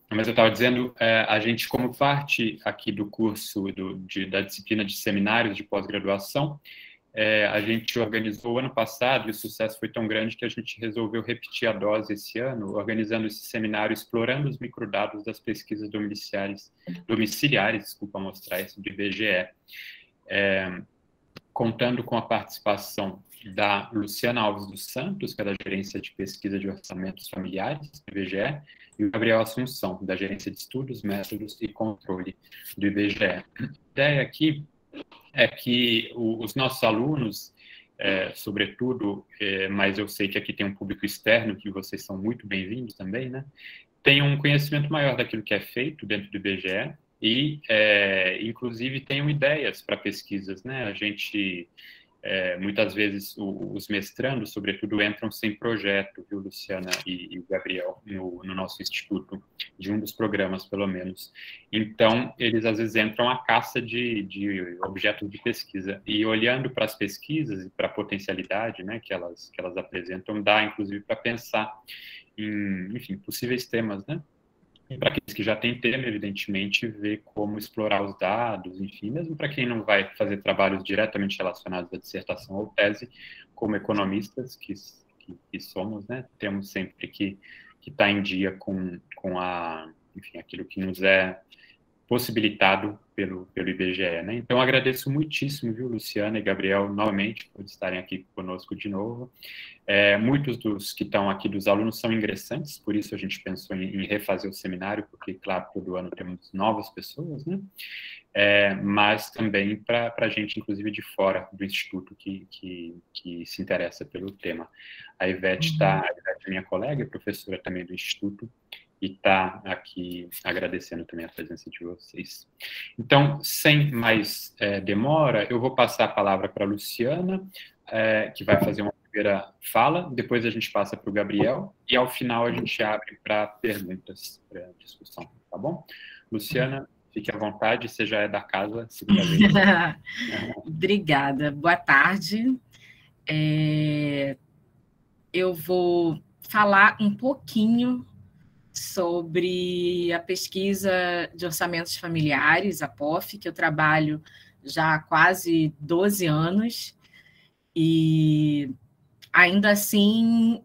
Mas eu estava dizendo, a gente, como parte aqui do curso da disciplina de seminários de pós-graduação, a gente organizou ano passado, e o sucesso foi tão grande que a gente resolveu repetir a dose esse ano, organizando esse seminário explorando os microdados das pesquisas domiciliares, desculpa mostrar isso, do IBGE, contando com a participação da Luciana Alves dos Santos, que é da Gerência de Pesquisa de Orçamentos Familiares, do IBGE, e o Gabriel Assunção, da Gerência de Estudos, Métodos e Controle, do IBGE. A ideia aqui é que os nossos alunos, sobretudo, mas eu sei que aqui tem um público externo, que vocês são muito bem-vindos também, né? Tenham um conhecimento maior daquilo que é feito dentro do IBGE e, inclusive, tenham ideias para pesquisas, né? A gente, muitas vezes, os mestrandos, sobretudo, entram sem projeto, viu, Luciana e Gabriel, no nosso instituto, de um dos programas, pelo menos. Então, eles, às vezes, entram à caça de objetos de pesquisa. E, olhando para as pesquisas e para a potencialidade, né, que elas apresentam, dá, inclusive, para pensar em, enfim, possíveis temas, né? Para aqueles que já têm tema, evidentemente, ver como explorar os dados, enfim, mesmo para quem não vai fazer trabalhos diretamente relacionados à dissertação ou tese, como economistas que somos, né, temos sempre que estar em dia com enfim, aquilo que nos é possibilitado pelo IBGE, né? Então, agradeço muitíssimo, viu, Luciana e Gabriel, novamente, por estarem aqui conosco de novo. Muitos dos que estão aqui, dos alunos, são ingressantes, por isso a gente pensou em refazer o seminário, porque, claro, todo ano temos novas pessoas, né? Mas também para a gente, inclusive, de fora do Instituto, que se interessa pelo tema. A Ivete é minha colega, professora também do Instituto, e está aqui agradecendo também a presença de vocês. Então, sem mais demora, eu vou passar a palavra para a Luciana, que vai fazer uma primeira fala, depois a gente passa para o Gabriel, e ao final a gente abre para perguntas, para discussão, tá bom? Luciana, fique à vontade, você já é da casa, segunda vez. Obrigada, boa tarde. Eu vou falar um pouquinho sobre a pesquisa de orçamentos familiares, a POF, que eu trabalho já há quase 12 anos, e ainda assim,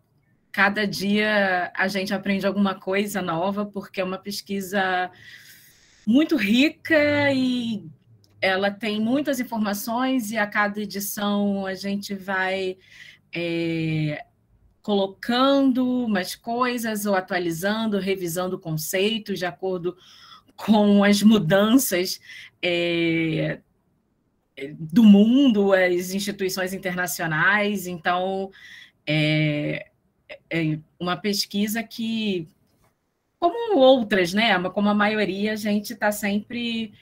cada dia a gente aprende alguma coisa nova, porque é uma pesquisa muito rica e ela tem muitas informações, e a cada edição a gente vai colocando umas coisas, ou atualizando, revisando conceitos de acordo com as mudanças do mundo, as instituições internacionais. Então, é uma pesquisa que, como outras, né, como a maioria, a gente está sempre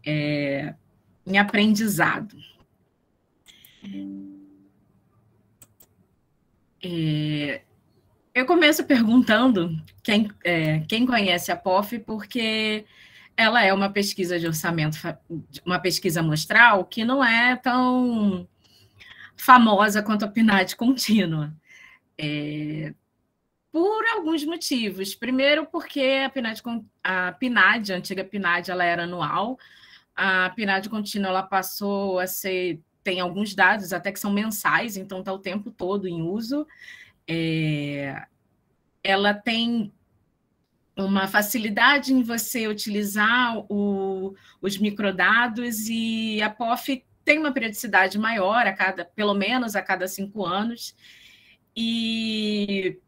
em aprendizado. Eu começo perguntando quem conhece a POF, porque ela é uma pesquisa de orçamento, uma pesquisa amostral que não é tão famosa quanto a PNAD contínua. Por alguns motivos. Primeiro, porque a PNAD, a antiga PNAD, ela era anual. A PNAD contínua, ela passou a ser... Tem alguns dados até que são mensais, então está o tempo todo em uso. Ela tem uma facilidade em você utilizar os microdados, e a POF tem uma periodicidade maior, pelo menos a cada 5 anos, e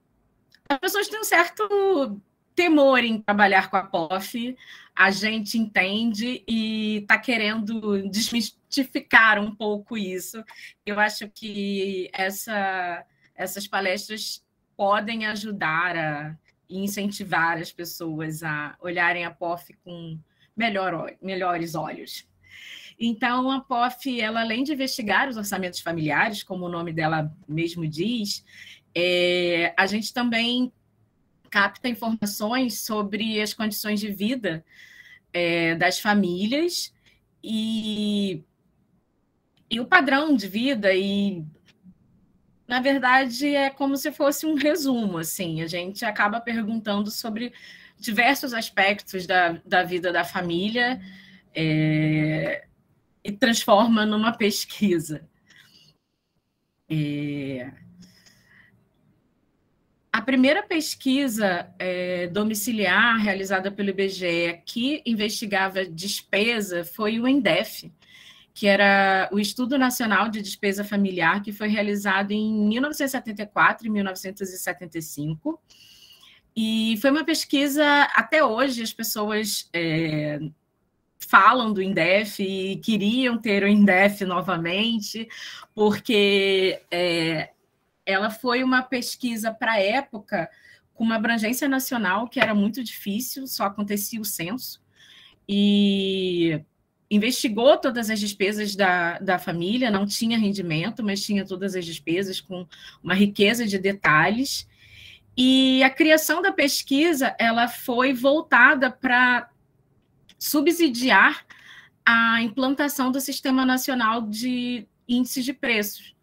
as pessoas têm um certo temor em trabalhar com a POF, a gente entende e está querendo desmistificar um pouco isso. Eu acho que essas palestras podem ajudar e incentivar as pessoas a olharem a POF com melhores olhos. Então, a POF, ela, além de investigar os orçamentos familiares, como o nome dela mesmo diz, a gente também capta informações sobre as condições de vida das famílias e o padrão de vida, e Na verdade, é como se fosse um resumo, assim. A gente acaba perguntando sobre diversos aspectos da vida da família, e transforma numa pesquisa. A primeira pesquisa domiciliar realizada pelo IBGE que investigava despesa foi o INDEF, que era o Estudo Nacional de Despesa Familiar, que foi realizado em 1974 e 1975. E foi uma pesquisa, até hoje, as pessoas falam do INDEF e queriam ter o INDEF novamente, porque ela foi uma pesquisa para a época com uma abrangência nacional que era muito difícil, só acontecia o censo, e investigou todas as despesas da família, não tinha rendimento, mas tinha todas as despesas com uma riqueza de detalhes. E a criação da pesquisa ela foi voltada para subsidiar a implantação do Sistema Nacional de Índices de Preços.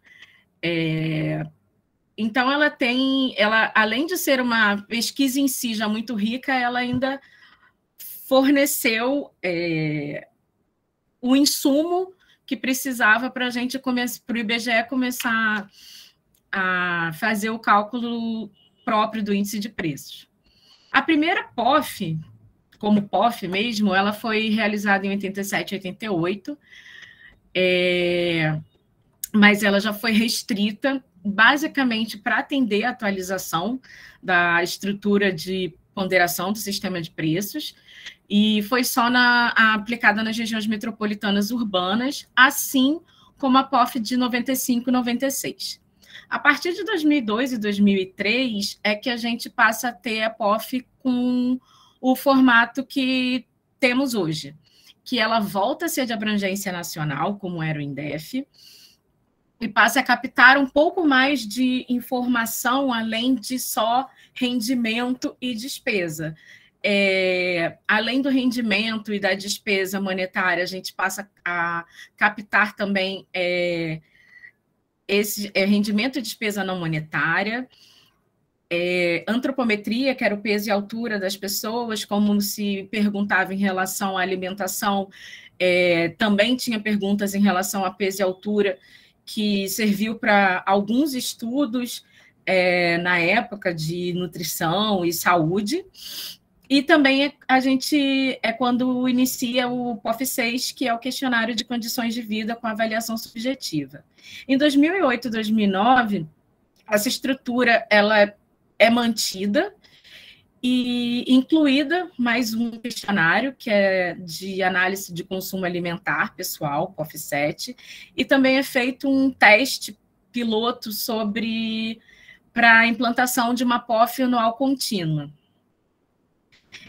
Então, ela, além de ser uma pesquisa em si já muito rica, ela ainda forneceu o insumo que precisava para a gente para o IBGE começar a fazer o cálculo próprio do índice de preços. A primeira POF, como POF mesmo, ela foi realizada em 87 e 88, mas ela já foi restrita basicamente para atender a atualização da estrutura de ponderação do sistema de preços, e foi só aplicada nas regiões metropolitanas urbanas, assim como a POF de 95 e 96. A partir de 2002 e 2003 é que a gente passa a ter a POF com o formato que temos hoje, que ela volta a ser de abrangência nacional, como era o INDEF, e passa a captar um pouco mais de informação, além de só rendimento e despesa. Além do rendimento e da despesa monetária, a gente passa a captar também esse rendimento e despesa não monetária, antropometria, que era o peso e altura das pessoas, como se perguntava em relação à alimentação, também tinha perguntas em relação a peso e altura, que serviu para alguns estudos na época de nutrição e saúde. E também a gente quando inicia o POF6, que é o questionário de condições de vida com avaliação subjetiva. Em 2008 e 2009, essa estrutura ela é mantida e incluída mais um questionário, que é de análise de consumo alimentar pessoal, POF7, e também é feito um teste piloto para a implantação de uma POF anual contínua.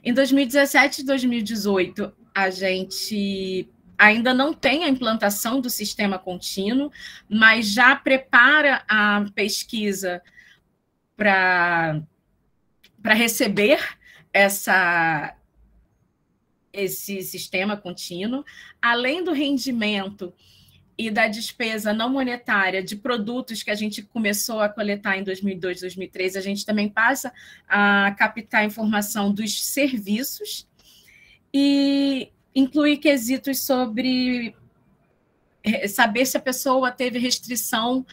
Em 2017 e 2018, a gente ainda não tem a implantação do sistema contínuo, mas já prepara a pesquisa para receber esse sistema contínuo, além do rendimento e da despesa não monetária de produtos que a gente começou a coletar em 2002, 2003, a gente também passa a captar informação dos serviços e incluir quesitos sobre saber se a pessoa teve restrição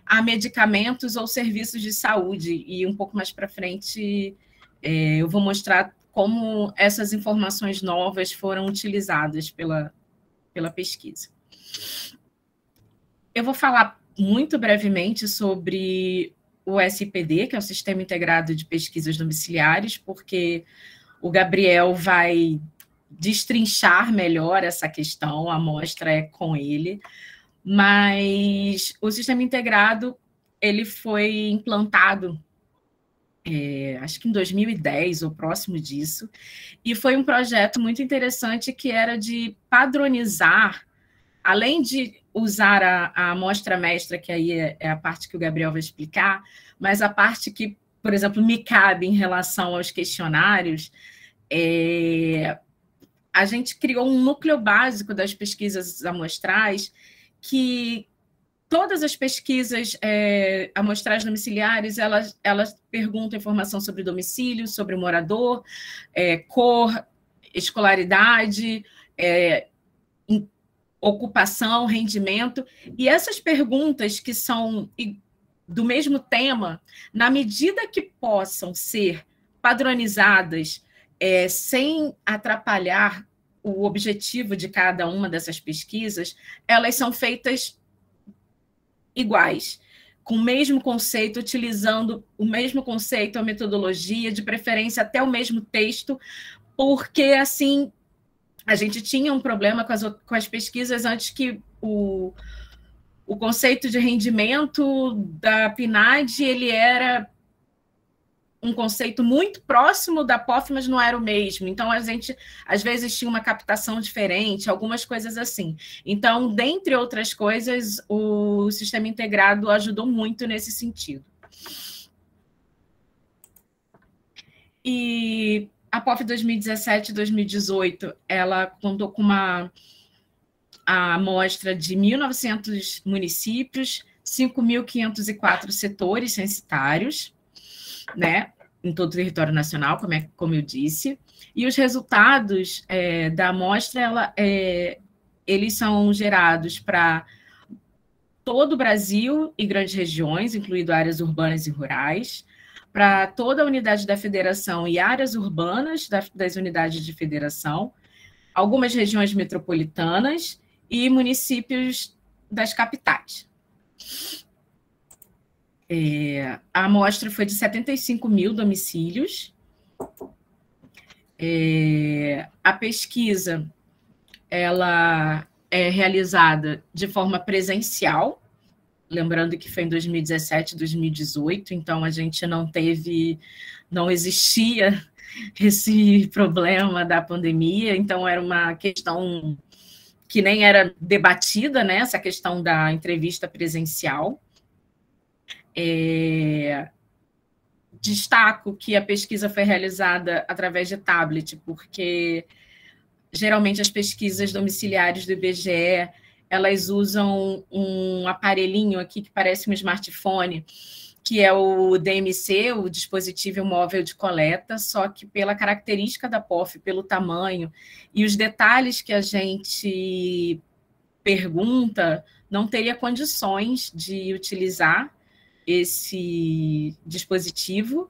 a medicamentos ou serviços de saúde. E um pouco mais para frente eu vou mostrar como essas informações novas foram utilizadas pela pesquisa. Eu vou falar muito brevemente sobre o SIPD, que é o Sistema Integrado de Pesquisas Domiciliares, porque o Gabriel vai destrinchar melhor essa questão, a mostra é com ele, mas o Sistema Integrado ele foi implantado, acho que em 2010, ou próximo disso, e foi um projeto muito interessante que era de padronizar, além de usar a amostra mestra, que aí é a parte que o Gabriel vai explicar, mas a parte que, por exemplo, me cabe em relação aos questionários, a gente criou um núcleo básico das pesquisas amostrais que todas as pesquisas amostrais domiciliares, elas perguntam informação sobre domicílio, sobre o morador, cor, escolaridade, ocupação, rendimento, e essas perguntas que são do mesmo tema, na medida que possam ser padronizadas, sem atrapalhar o objetivo de cada uma dessas pesquisas, elas são feitas iguais, com o mesmo conceito, utilizando o mesmo conceito, a metodologia, de preferência até o mesmo texto, porque, assim, a gente tinha um problema com as pesquisas antes que o conceito de rendimento da PNAD, ele era um conceito muito próximo da POF, mas não era o mesmo. Então, a gente, às vezes, tinha uma captação diferente, algumas coisas assim. Então, dentre outras coisas, o sistema integrado ajudou muito nesse sentido. E a POF 2017-2018, ela contou com a amostra de 1.900 municípios, 5.504 setores censitários, né, em todo o território nacional, como eu disse, e os resultados da amostra, eles são gerados para todo o Brasil e grandes regiões, incluindo áreas urbanas e rurais, para toda a unidade da federação e áreas urbanas das unidades de federação, algumas regiões metropolitanas e municípios das capitais. A amostra foi de 75 mil domicílios. A pesquisa ela é realizada de forma presencial, lembrando que foi em 2017, 2018, então a gente não existia esse problema da pandemia, então era uma questão que nem era debatida, né, essa questão da entrevista presencial. Destaco que a pesquisa foi realizada através de tablet, porque geralmente as pesquisas domiciliares do IBGE, elas usam um aparelhinho aqui que parece um smartphone, que é o DMC, o dispositivo móvel de coleta, só que pela característica da POF, pelo tamanho e os detalhes que a gente pergunta, não teria condições de utilizar esse dispositivo,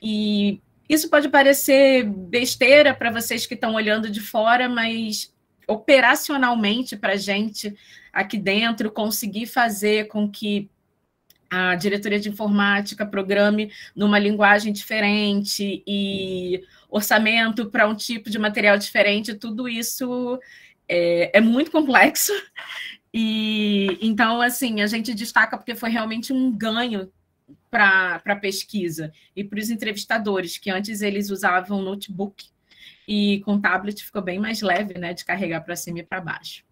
e isso pode parecer besteira para vocês que estão olhando de fora, mas operacionalmente para a gente aqui dentro conseguir fazer com que a diretoria de informática programe numa linguagem diferente e orçamento para um tipo de material diferente, tudo isso é muito complexo. E então, assim, a gente destaca porque foi realmente um ganho para a pesquisa e para os entrevistadores, que antes eles usavam notebook e com tablet ficou bem mais leve, né, de carregar para cima e para baixo.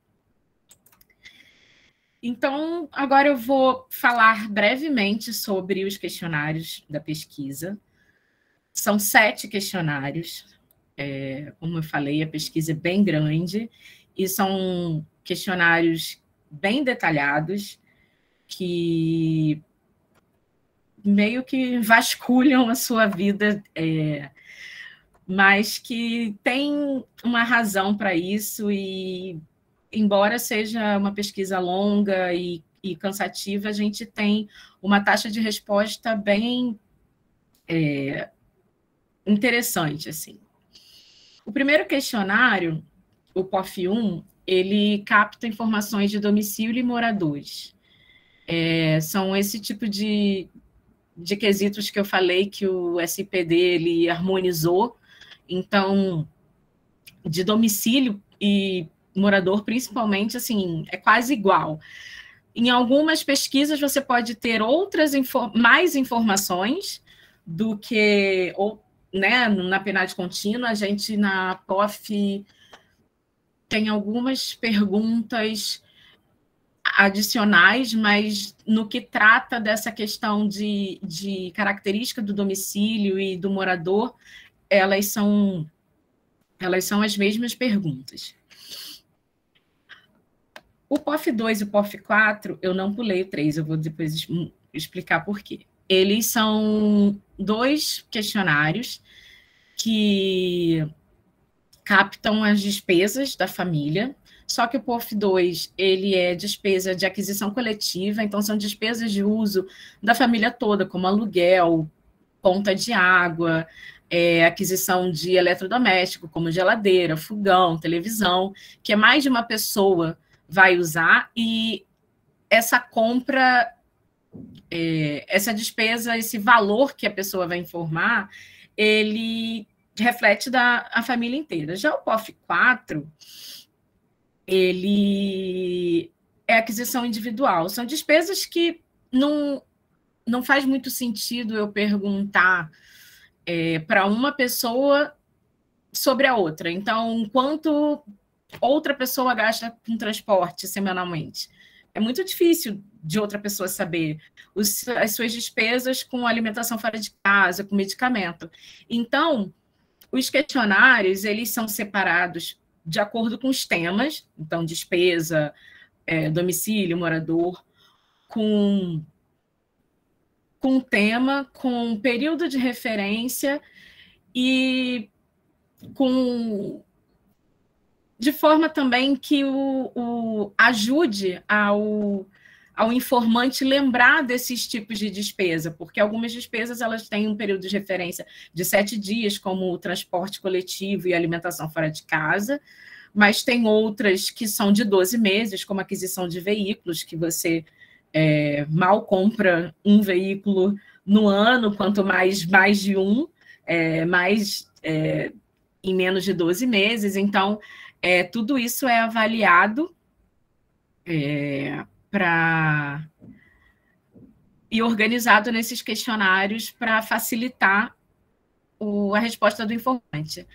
Então, agora eu vou falar brevemente sobre os questionários da pesquisa. São 7 questionários. Como eu falei, a pesquisa é bem grande e são questionários bem detalhados, que meio que vasculham a sua vida, mas que tem uma razão para isso, e embora seja uma pesquisa longa e cansativa, a gente tem uma taxa de resposta bem interessante, assim. O primeiro questionário, o POF1, ele capta informações de domicílio e moradores. São esse tipo de quesitos que eu falei que o SPD ele harmonizou. Então, de domicílio e morador, principalmente, assim, é quase igual. Em algumas pesquisas, você pode ter mais informações do que, né, na PNAD contínua. A gente, na POF, tem algumas perguntas adicionais, mas no que trata dessa questão de característica do domicílio e do morador, elas são as mesmas perguntas. O POF2 e o POF4, eu não pulei o 3, eu vou depois explicar por quê. Eles são 2 questionários que captam as despesas da família, só que o POF2, ele é despesa de aquisição coletiva, então são despesas de uso da família toda, como aluguel, conta de água, aquisição de eletrodoméstico, como geladeira, fogão, televisão, que mais de uma pessoa vai usar, e essa compra, essa despesa, esse valor que a pessoa vai informar, ele reflete a família inteira. Já o POF4, ele é aquisição individual. São despesas que não faz muito sentido eu perguntar para uma pessoa sobre a outra. Então, quanto outra pessoa gasta com transporte semanalmente? É muito difícil de outra pessoa saber as suas despesas com alimentação fora de casa, com medicamento. Então, os questionários, eles são separados de acordo com os temas, então, despesa, domicílio, morador, com tema, com período de referência e de forma também que ajude ao informante lembrar desses tipos de despesa, porque algumas despesas elas têm um período de referência de 7 dias, como o transporte coletivo e alimentação fora de casa, mas tem outras que são de 12 meses, como a aquisição de veículos, que você mal compra um veículo no ano, quanto mais de um, em menos de 12 meses. Então, tudo isso é avaliado e organizado nesses questionários para facilitar a resposta do informante.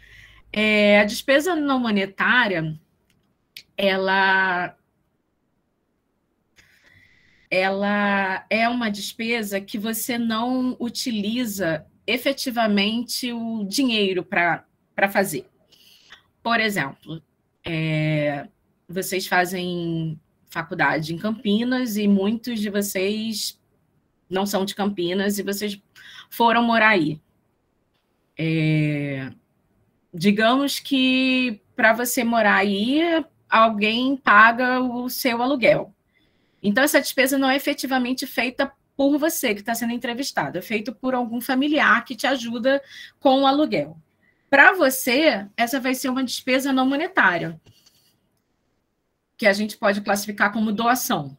A despesa não monetária, ela é uma despesa que você não utiliza efetivamente o dinheiro para fazer. Por exemplo, vocês fazem faculdade em Campinas e muitos de vocês não são de Campinas e vocês foram morar aí. Digamos que para você morar aí, alguém paga o seu aluguel. Então, essa despesa não é efetivamente feita por você que está sendo entrevistado, é feito por algum familiar que te ajuda com o aluguel. Para você, essa vai ser uma despesa não monetária, que a gente pode classificar como doação.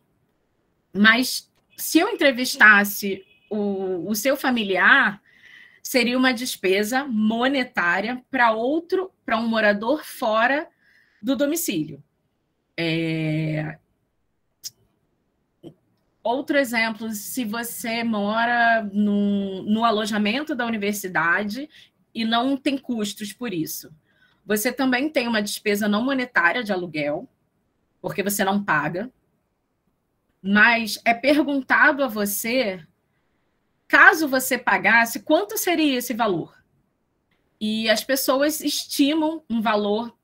Mas, se eu entrevistasse o seu familiar, seria uma despesa monetária para um morador fora do domicílio. Outro exemplo, se você mora no alojamento da universidade e não tem custos por isso, você também tem uma despesa não monetária de aluguel, porque você não paga, mas é perguntado a você, caso você pagasse, quanto seria esse valor? E as pessoas estimam um valor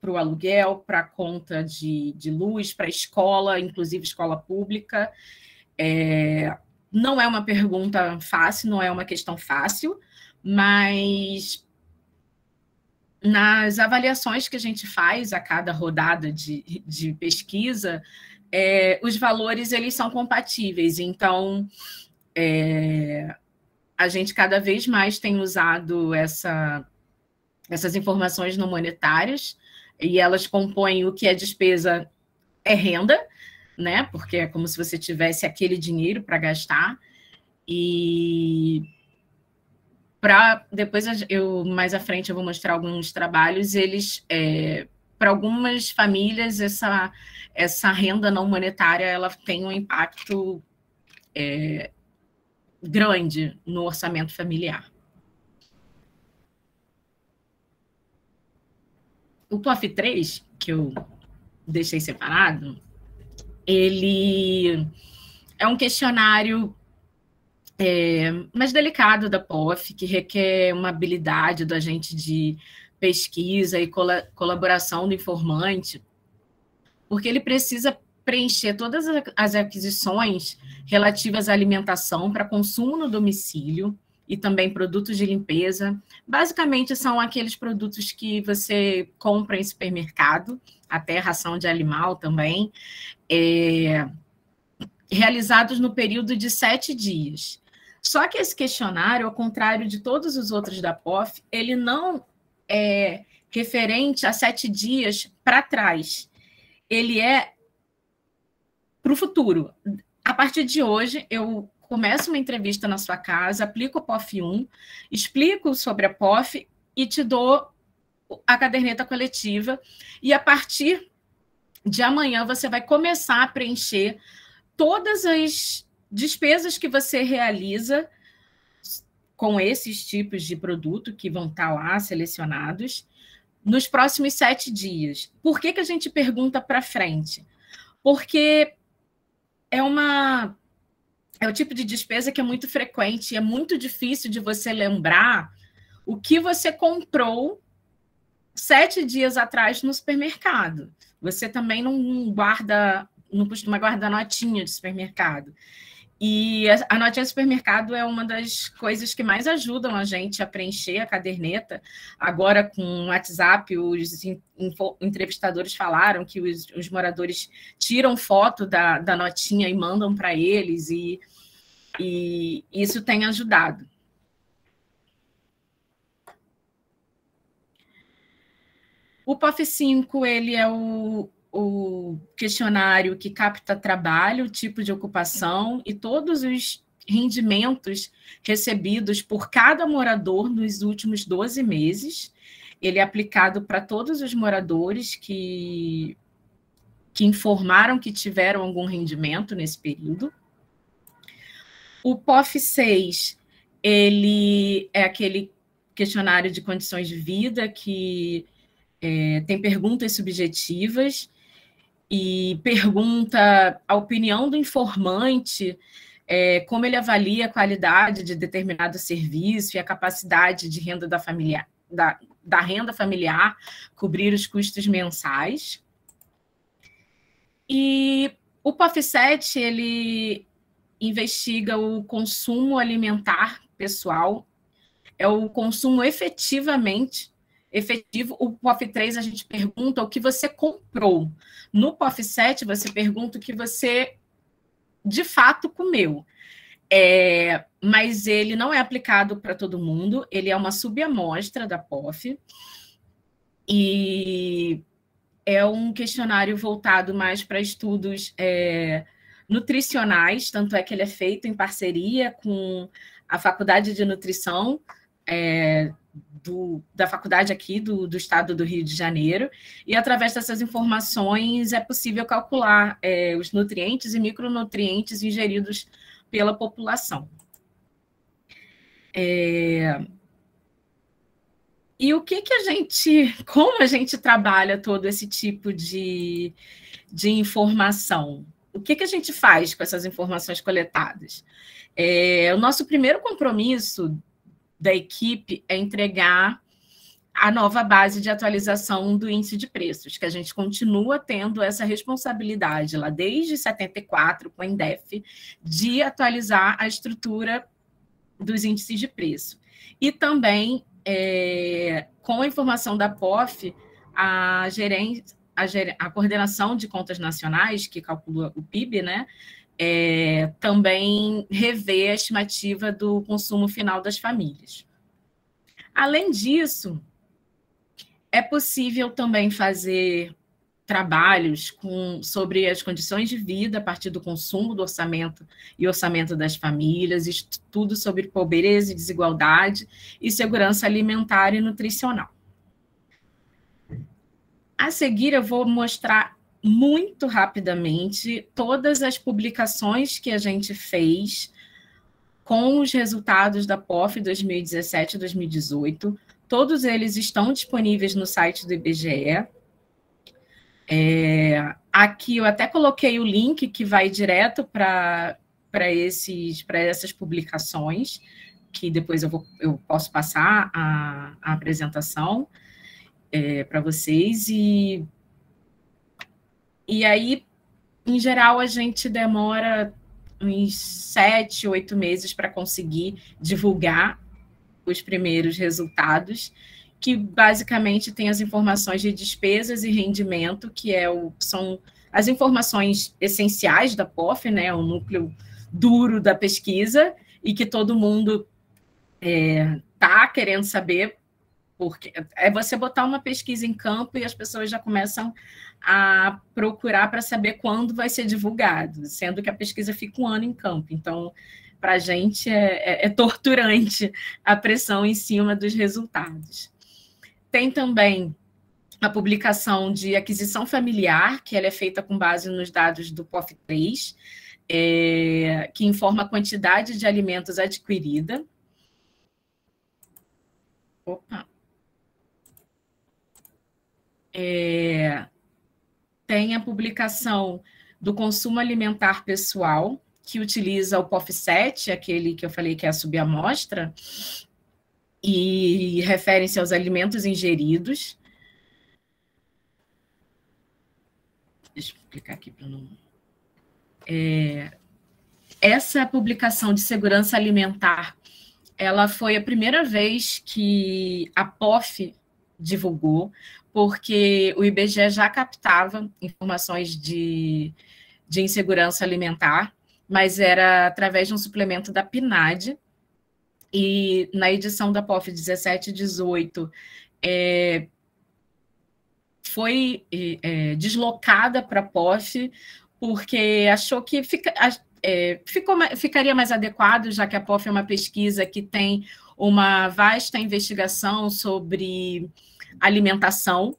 para o aluguel, para a conta de luz, para a escola, inclusive escola pública. Não é uma pergunta fácil, não é uma questão fácil, mas nas avaliações que a gente faz a cada rodada de pesquisa, os valores eles são compatíveis. Então, a gente cada vez mais tem usado essas informações não monetárias, e elas compõem o que é despesa é renda, né? Porque é como se você tivesse aquele dinheiro para gastar. E depois mais à frente eu vou mostrar alguns trabalhos, eles para algumas famílias essa renda não monetária ela tem um impacto grande no orçamento familiar. O POF3, que eu deixei separado, ele é um questionário mais delicado da POF, que requer uma habilidade do agente de pesquisa e colaboração do informante, porque ele precisa preencher todas as aquisições relativas à alimentação para consumo no domicílio e também produtos de limpeza. Basicamente, são aqueles produtos que você compra em supermercado, até ração de animal também, realizados no período de 7 dias. Só que esse questionário, ao contrário de todos os outros da POF, ele não é referente a 7 dias para trás. Ele é para o futuro. A partir de hoje, eu começo uma entrevista na sua casa, aplico o POF 1, explico sobre a POF e te dou a caderneta coletiva. E a partir de amanhã, você vai começar a preencher todas as despesas que você realiza com esses tipos de produto que vão estar lá selecionados nos próximos 7 dias. Por que a gente pergunta para frente? Porque é o tipo de despesa que é muito frequente, é muito difícil de você lembrar o que você comprou 7 dias atrás no supermercado. Você também não costuma guardar notinha de supermercado. E a notinha de supermercado é uma das coisas que mais ajudam a gente a preencher a caderneta. Agora, com o WhatsApp, os entrevistadores falaram que os moradores tiram foto da notinha e mandam para eles, e isso tem ajudado. O POF 5, ele é o questionário que capta trabalho, tipo de ocupação e todos os rendimentos recebidos por cada morador nos últimos 12 meses. Ele é aplicado para todos os moradores que informaram que tiveram algum rendimento nesse período. O POF 6, ele é aquele questionário de condições de vida que tem perguntas subjetivas e pergunta a opinião do informante, como ele avalia a qualidade de determinado serviço e a capacidade de renda da renda familiar cobrir os custos mensais. E o POF 7, ele investiga o consumo alimentar pessoal, é o consumo efetivo. O POF 3, a gente pergunta o que você comprou. No POF 7, você pergunta o que você, de fato, comeu. Mas ele não é aplicado para todo mundo, ele é uma subamostra da POF. E é um questionário voltado mais para estudos nutricionais, tanto é que ele é feito em parceria com a Faculdade de Nutrição da faculdade aqui do estado do Rio de Janeiro, e através dessas informações é possível calcular os nutrientes e micronutrientes ingeridos pela população. E como a gente trabalha todo esse tipo de informação? O que a gente faz com essas informações coletadas? O nosso primeiro compromisso da equipe é entregar a nova base de atualização do índice de preços, que a gente continua tendo essa responsabilidade lá desde 74, com a Indef, de atualizar a estrutura dos índices de preço. E também, com a informação da POF, a coordenação de contas nacionais, que calcula o PIB, né, também rever a estimativa do consumo final das famílias. Além disso, é possível também fazer trabalhos sobre as condições de vida a partir do consumo do orçamento e orçamento das famílias, estudo sobre pobreza e desigualdade e segurança alimentar e nutricional. A seguir, eu vou mostrar muito rapidamente todas as publicações que a gente fez com os resultados da POF 2017 e 2018. Todos eles estão disponíveis no site do IBGE. Aqui eu até coloquei o link que vai direto para essas publicações, que depois eu posso passar a apresentação para vocês. E aí, em geral, a gente demora uns 7, 8 meses para conseguir divulgar os primeiros resultados, que basicamente tem as informações de despesas e rendimento, que são as informações essenciais da POF, né, o núcleo duro da pesquisa, e que todo mundo está querendo saber, porque é você botar uma pesquisa em campo e as pessoas já começam a procurar para saber quando vai ser divulgado, sendo que a pesquisa fica um ano em campo. Então, para a gente é torturante a pressão em cima dos resultados. Tem também a publicação de aquisição familiar, que ela é feita com base nos dados do POF3, que informa a quantidade de alimentos adquirida. Opa! Tem a publicação do consumo alimentar pessoal, que utiliza o POF7, aquele que eu falei que é a subamostra, e referem-se aos alimentos ingeridos. Deixa eu clicar aqui para não... Essa publicação de segurança alimentar, ela foi a primeira vez que a POF divulgou, porque o IBGE já captava informações de insegurança alimentar, mas era através de um suplemento da PNAD, e na edição da POF 17 e 18 foi deslocada para a POF, porque achou que ficaria mais adequado, já que a POF é uma pesquisa que tem uma vasta investigação sobre alimentação,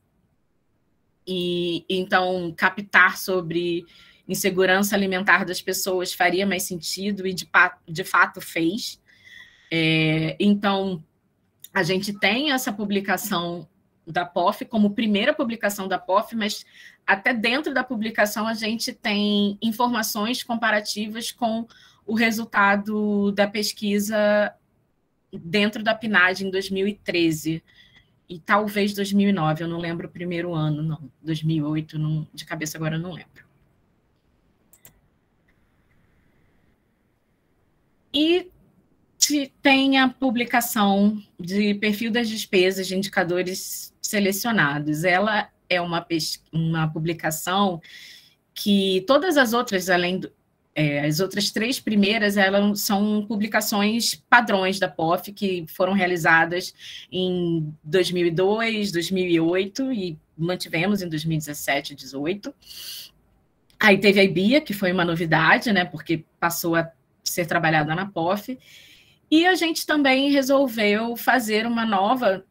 e então captar sobre insegurança alimentar das pessoas faria mais sentido, e de fato fez. Então, a gente tem essa publicação da POF como primeira publicação da POF, mas até dentro da publicação a gente tem informações comparativas com o resultado da pesquisa dentro da PNAD em 2013 e talvez 2009, eu não lembro o primeiro ano, não. 2008, não, de cabeça agora eu não lembro. E tem a publicação de perfil das despesas de indicadores selecionados. Ela é uma publicação que todas as outras, além as outras 3 primeiras, elas são publicações padrões da POF, que foram realizadas em 2002, 2008 e mantivemos em 2017 e 2018. Aí teve a IBIA, que foi uma novidade, né, porque passou a ser trabalhada na POF, e a gente também resolveu fazer uma nova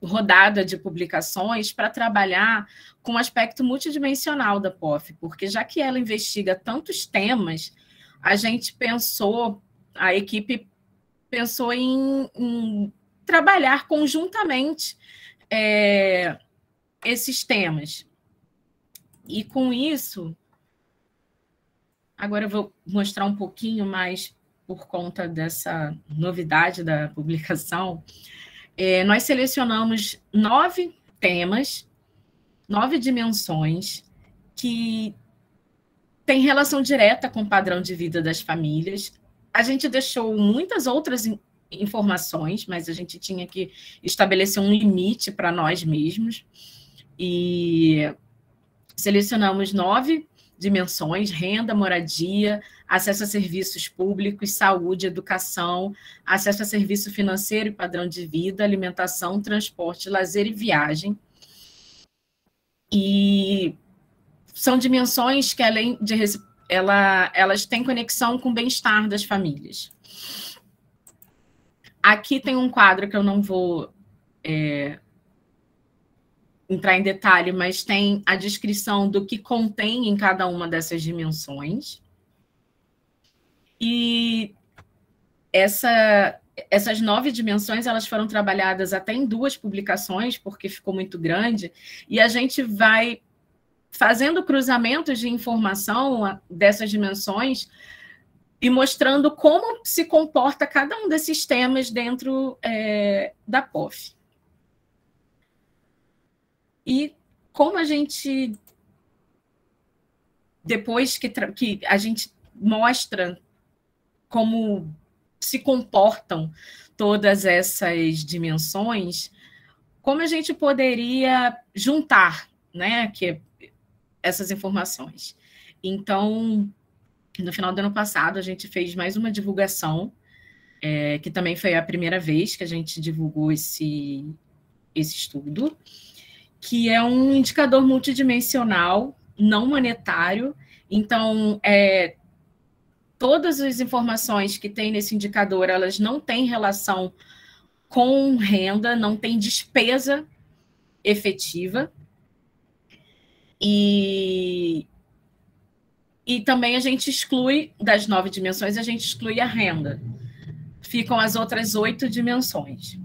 rodada de publicações para trabalhar com o aspecto multidimensional da POF, porque já que ela investiga tantos temas, a equipe pensou em trabalhar conjuntamente esses temas. E com isso, agora eu vou mostrar um pouquinho mais por conta dessa novidade da publicação. Nós selecionamos 9 temas, 9 dimensões, que têm relação direta com o padrão de vida das famílias. A gente deixou muitas outras informações, mas a gente tinha que estabelecer um limite para nós mesmos. E selecionamos 9 dimensões: renda, moradia, acesso a serviços públicos, saúde, educação, acesso a serviço financeiro e padrão de vida, alimentação, transporte, lazer e viagem. E são dimensões que, além de elas têm conexão com o bem-estar das famílias. Aqui tem um quadro que eu não vou entrar em detalhe, mas tem a descrição do que contém em cada uma dessas dimensões. E essas 9 dimensões, elas foram trabalhadas até em 2 publicações, porque ficou muito grande, e a gente vai fazendo cruzamentos de informação dessas dimensões e mostrando como se comporta cada um desses temas dentro da POF. E como a gente depois que a gente mostra como se comportam todas essas dimensões, como a gente poderia juntar, né, essas informações. Então, no final do ano passado, a gente fez mais uma divulgação, que também foi a primeira vez que a gente divulgou esse estudo, que é um indicador multidimensional, não monetário. Então, todas as informações que tem nesse indicador, elas não têm relação com renda, não tem despesa efetiva. E também a gente exclui, das 9 dimensões, a gente exclui a renda. Ficam as outras 8 dimensões.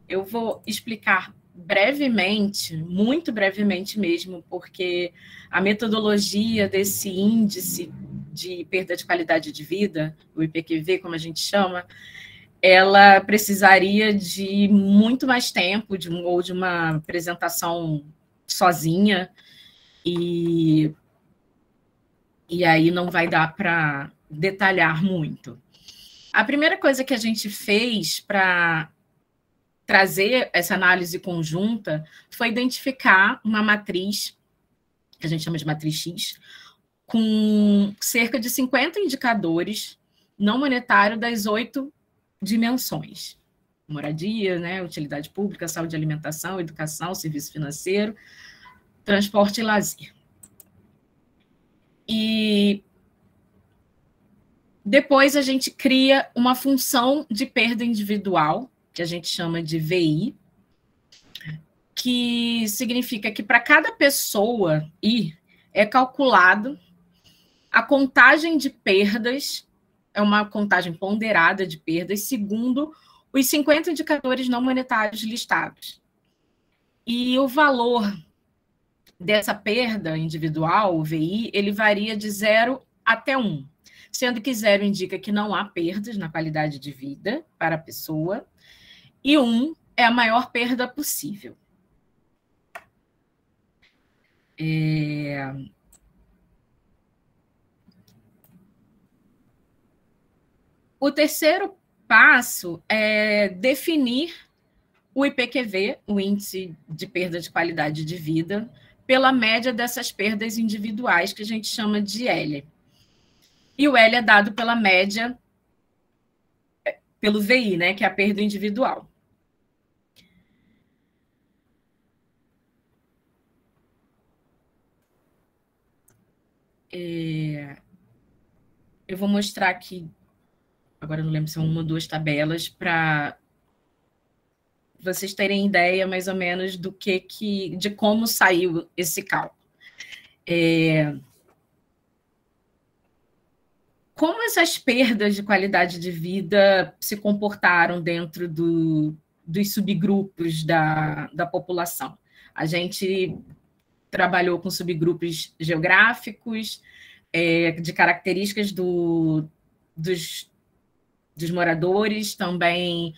Eu vou explicar brevemente, muito brevemente mesmo, porque a metodologia desse índice de perda de qualidade de vida, o IPQV, como a gente chama, ela precisaria de muito mais tempo, ou de uma apresentação sozinha, e aí não vai dar para detalhar muito. A primeira coisa que a gente fez para trazer essa análise conjunta foi identificar uma matriz, que a gente chama de matriz X, com cerca de 50 indicadores não monetários das 8 dimensões: moradia, né, utilidade pública, saúde e alimentação, educação, serviço financeiro, transporte e lazer. E depois a gente cria uma função de perda individual, que a gente chama de VI, que significa que para cada pessoa é calculado a contagem de perdas, é uma contagem ponderada de perdas, segundo os 50 indicadores não monetários listados. E o valor dessa perda individual, o VI, ele varia de 0 até 1, sendo que 0 indica que não há perdas na qualidade de vida para a pessoa, e 1 é a maior perda possível. O terceiro passo é definir o IPQV, o Índice de Perda de Qualidade de Vida, pela média dessas perdas individuais, que a gente chama de L. E o L é dado pela média, pelo VI, né, que é a perda individual. Eu vou mostrar aqui, agora eu não lembro se são 1 ou 2 tabelas, para vocês terem ideia mais ou menos do de como saiu esse cálculo. Como essas perdas de qualidade de vida se comportaram dentro dos subgrupos da população? A gente trabalhou com subgrupos geográficos, de características dos moradores, também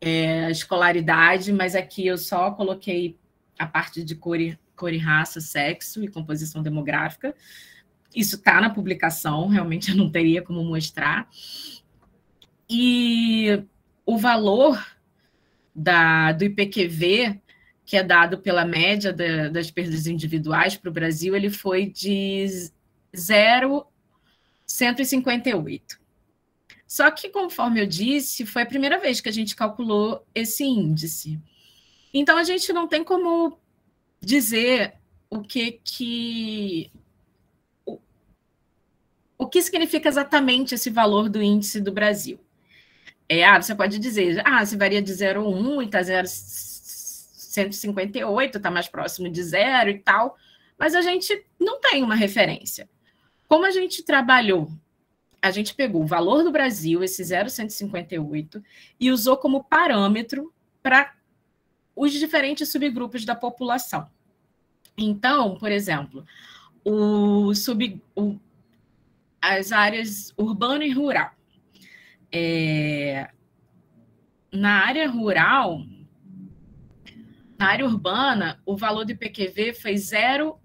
a escolaridade, mas aqui eu só coloquei a parte de cor e raça, sexo e composição demográfica. Isso está na publicação, realmente eu não teria como mostrar. E o valor do IPQV, que é dado pela média das perdas individuais para o Brasil, ele foi de 0,158. Só que, conforme eu disse, foi a primeira vez que a gente calculou esse índice. Então, a gente não tem como dizer o que significa exatamente esse valor do índice do Brasil. Você pode dizer, se varia de 0,1 e está 0,158, está mais próximo de 0 e tal, mas a gente não tem uma referência. Como a gente trabalhou, a gente pegou o valor do Brasil, esse 0,158, e usou como parâmetro para os diferentes subgrupos da população. Então, por exemplo, as áreas urbana e rural. Na área urbana, o valor do IPQV foi 0,1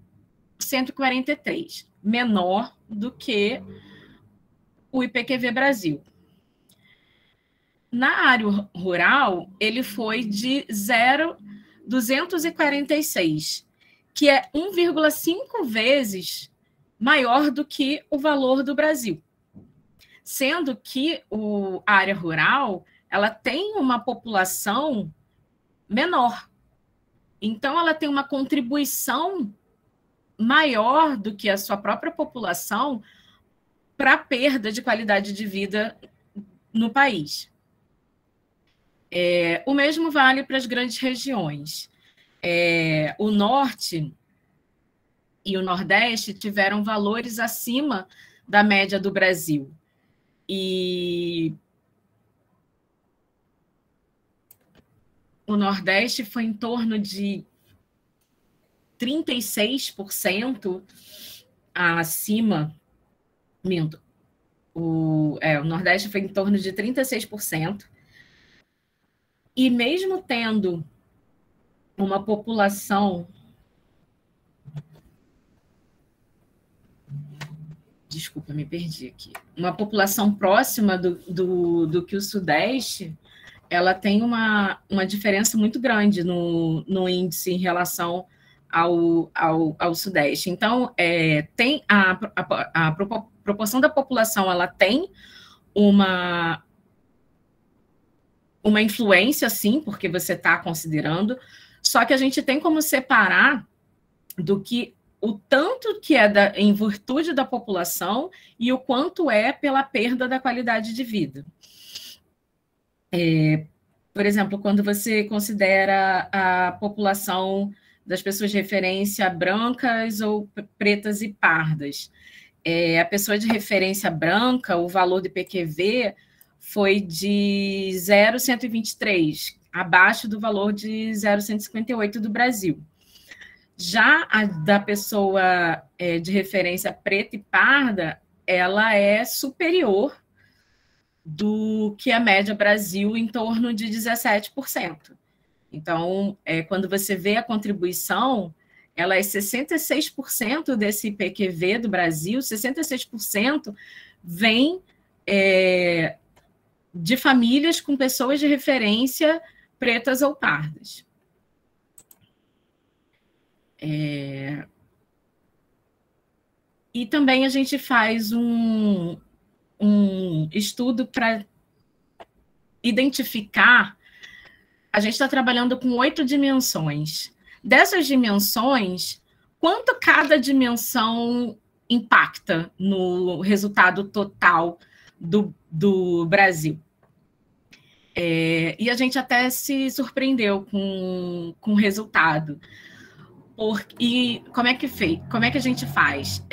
143, menor do que o IPQV Brasil. Na área rural, ele foi de 0,246, que é 1,5 vezes maior do que o valor do Brasil. Sendo que a área rural, ela tem uma população menor. Então, ela tem uma contribuição maior do que a sua própria população para a perda de qualidade de vida no país. O mesmo vale para as grandes regiões. O Norte e o Nordeste tiveram valores acima da média do Brasil. E o Nordeste foi em torno de 36% acima. O Nordeste foi em torno de 36%. E mesmo tendo uma população... Desculpa, me perdi aqui. Uma população próxima do que o Sudeste, ela tem uma diferença muito grande no índice em relação ao Sudeste. Então, tem a proporção da população, ela tem uma influência, sim, porque você está considerando, só que a gente tem como separar do que o tanto que é em virtude da população e o quanto é pela perda da qualidade de vida. Por exemplo, quando você considera a população das pessoas de referência brancas ou pretas e pardas, a pessoa de referência branca, o valor do IPQV foi de 0,123, abaixo do valor de 0,158 do Brasil. Já a da pessoa de referência preta e parda, ela é superior do que a média Brasil, em torno de 17%. Então, quando você vê a contribuição, ela é 66% desse IPQV do Brasil, 66% vem de famílias com pessoas de referência pretas ou pardas. E também a gente faz um estudo para identificar. A gente está trabalhando com 8 dimensões. Dessas dimensões, quanto cada dimensão impacta no resultado total do Brasil? E a gente até se surpreendeu com o resultado. E como é que a gente faz?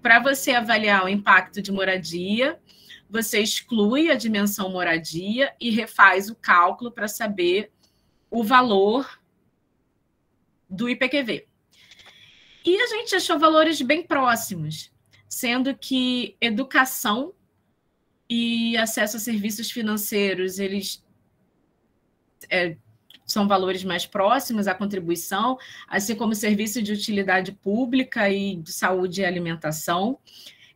Para você avaliar o impacto de moradia, você exclui a dimensão moradia e refaz o cálculo para saber o valor do IPQV. E a gente achou valores bem próximos, sendo que educação e acesso a serviços financeiros, eles são valores mais próximos à contribuição, assim como serviço de utilidade pública e de saúde e alimentação.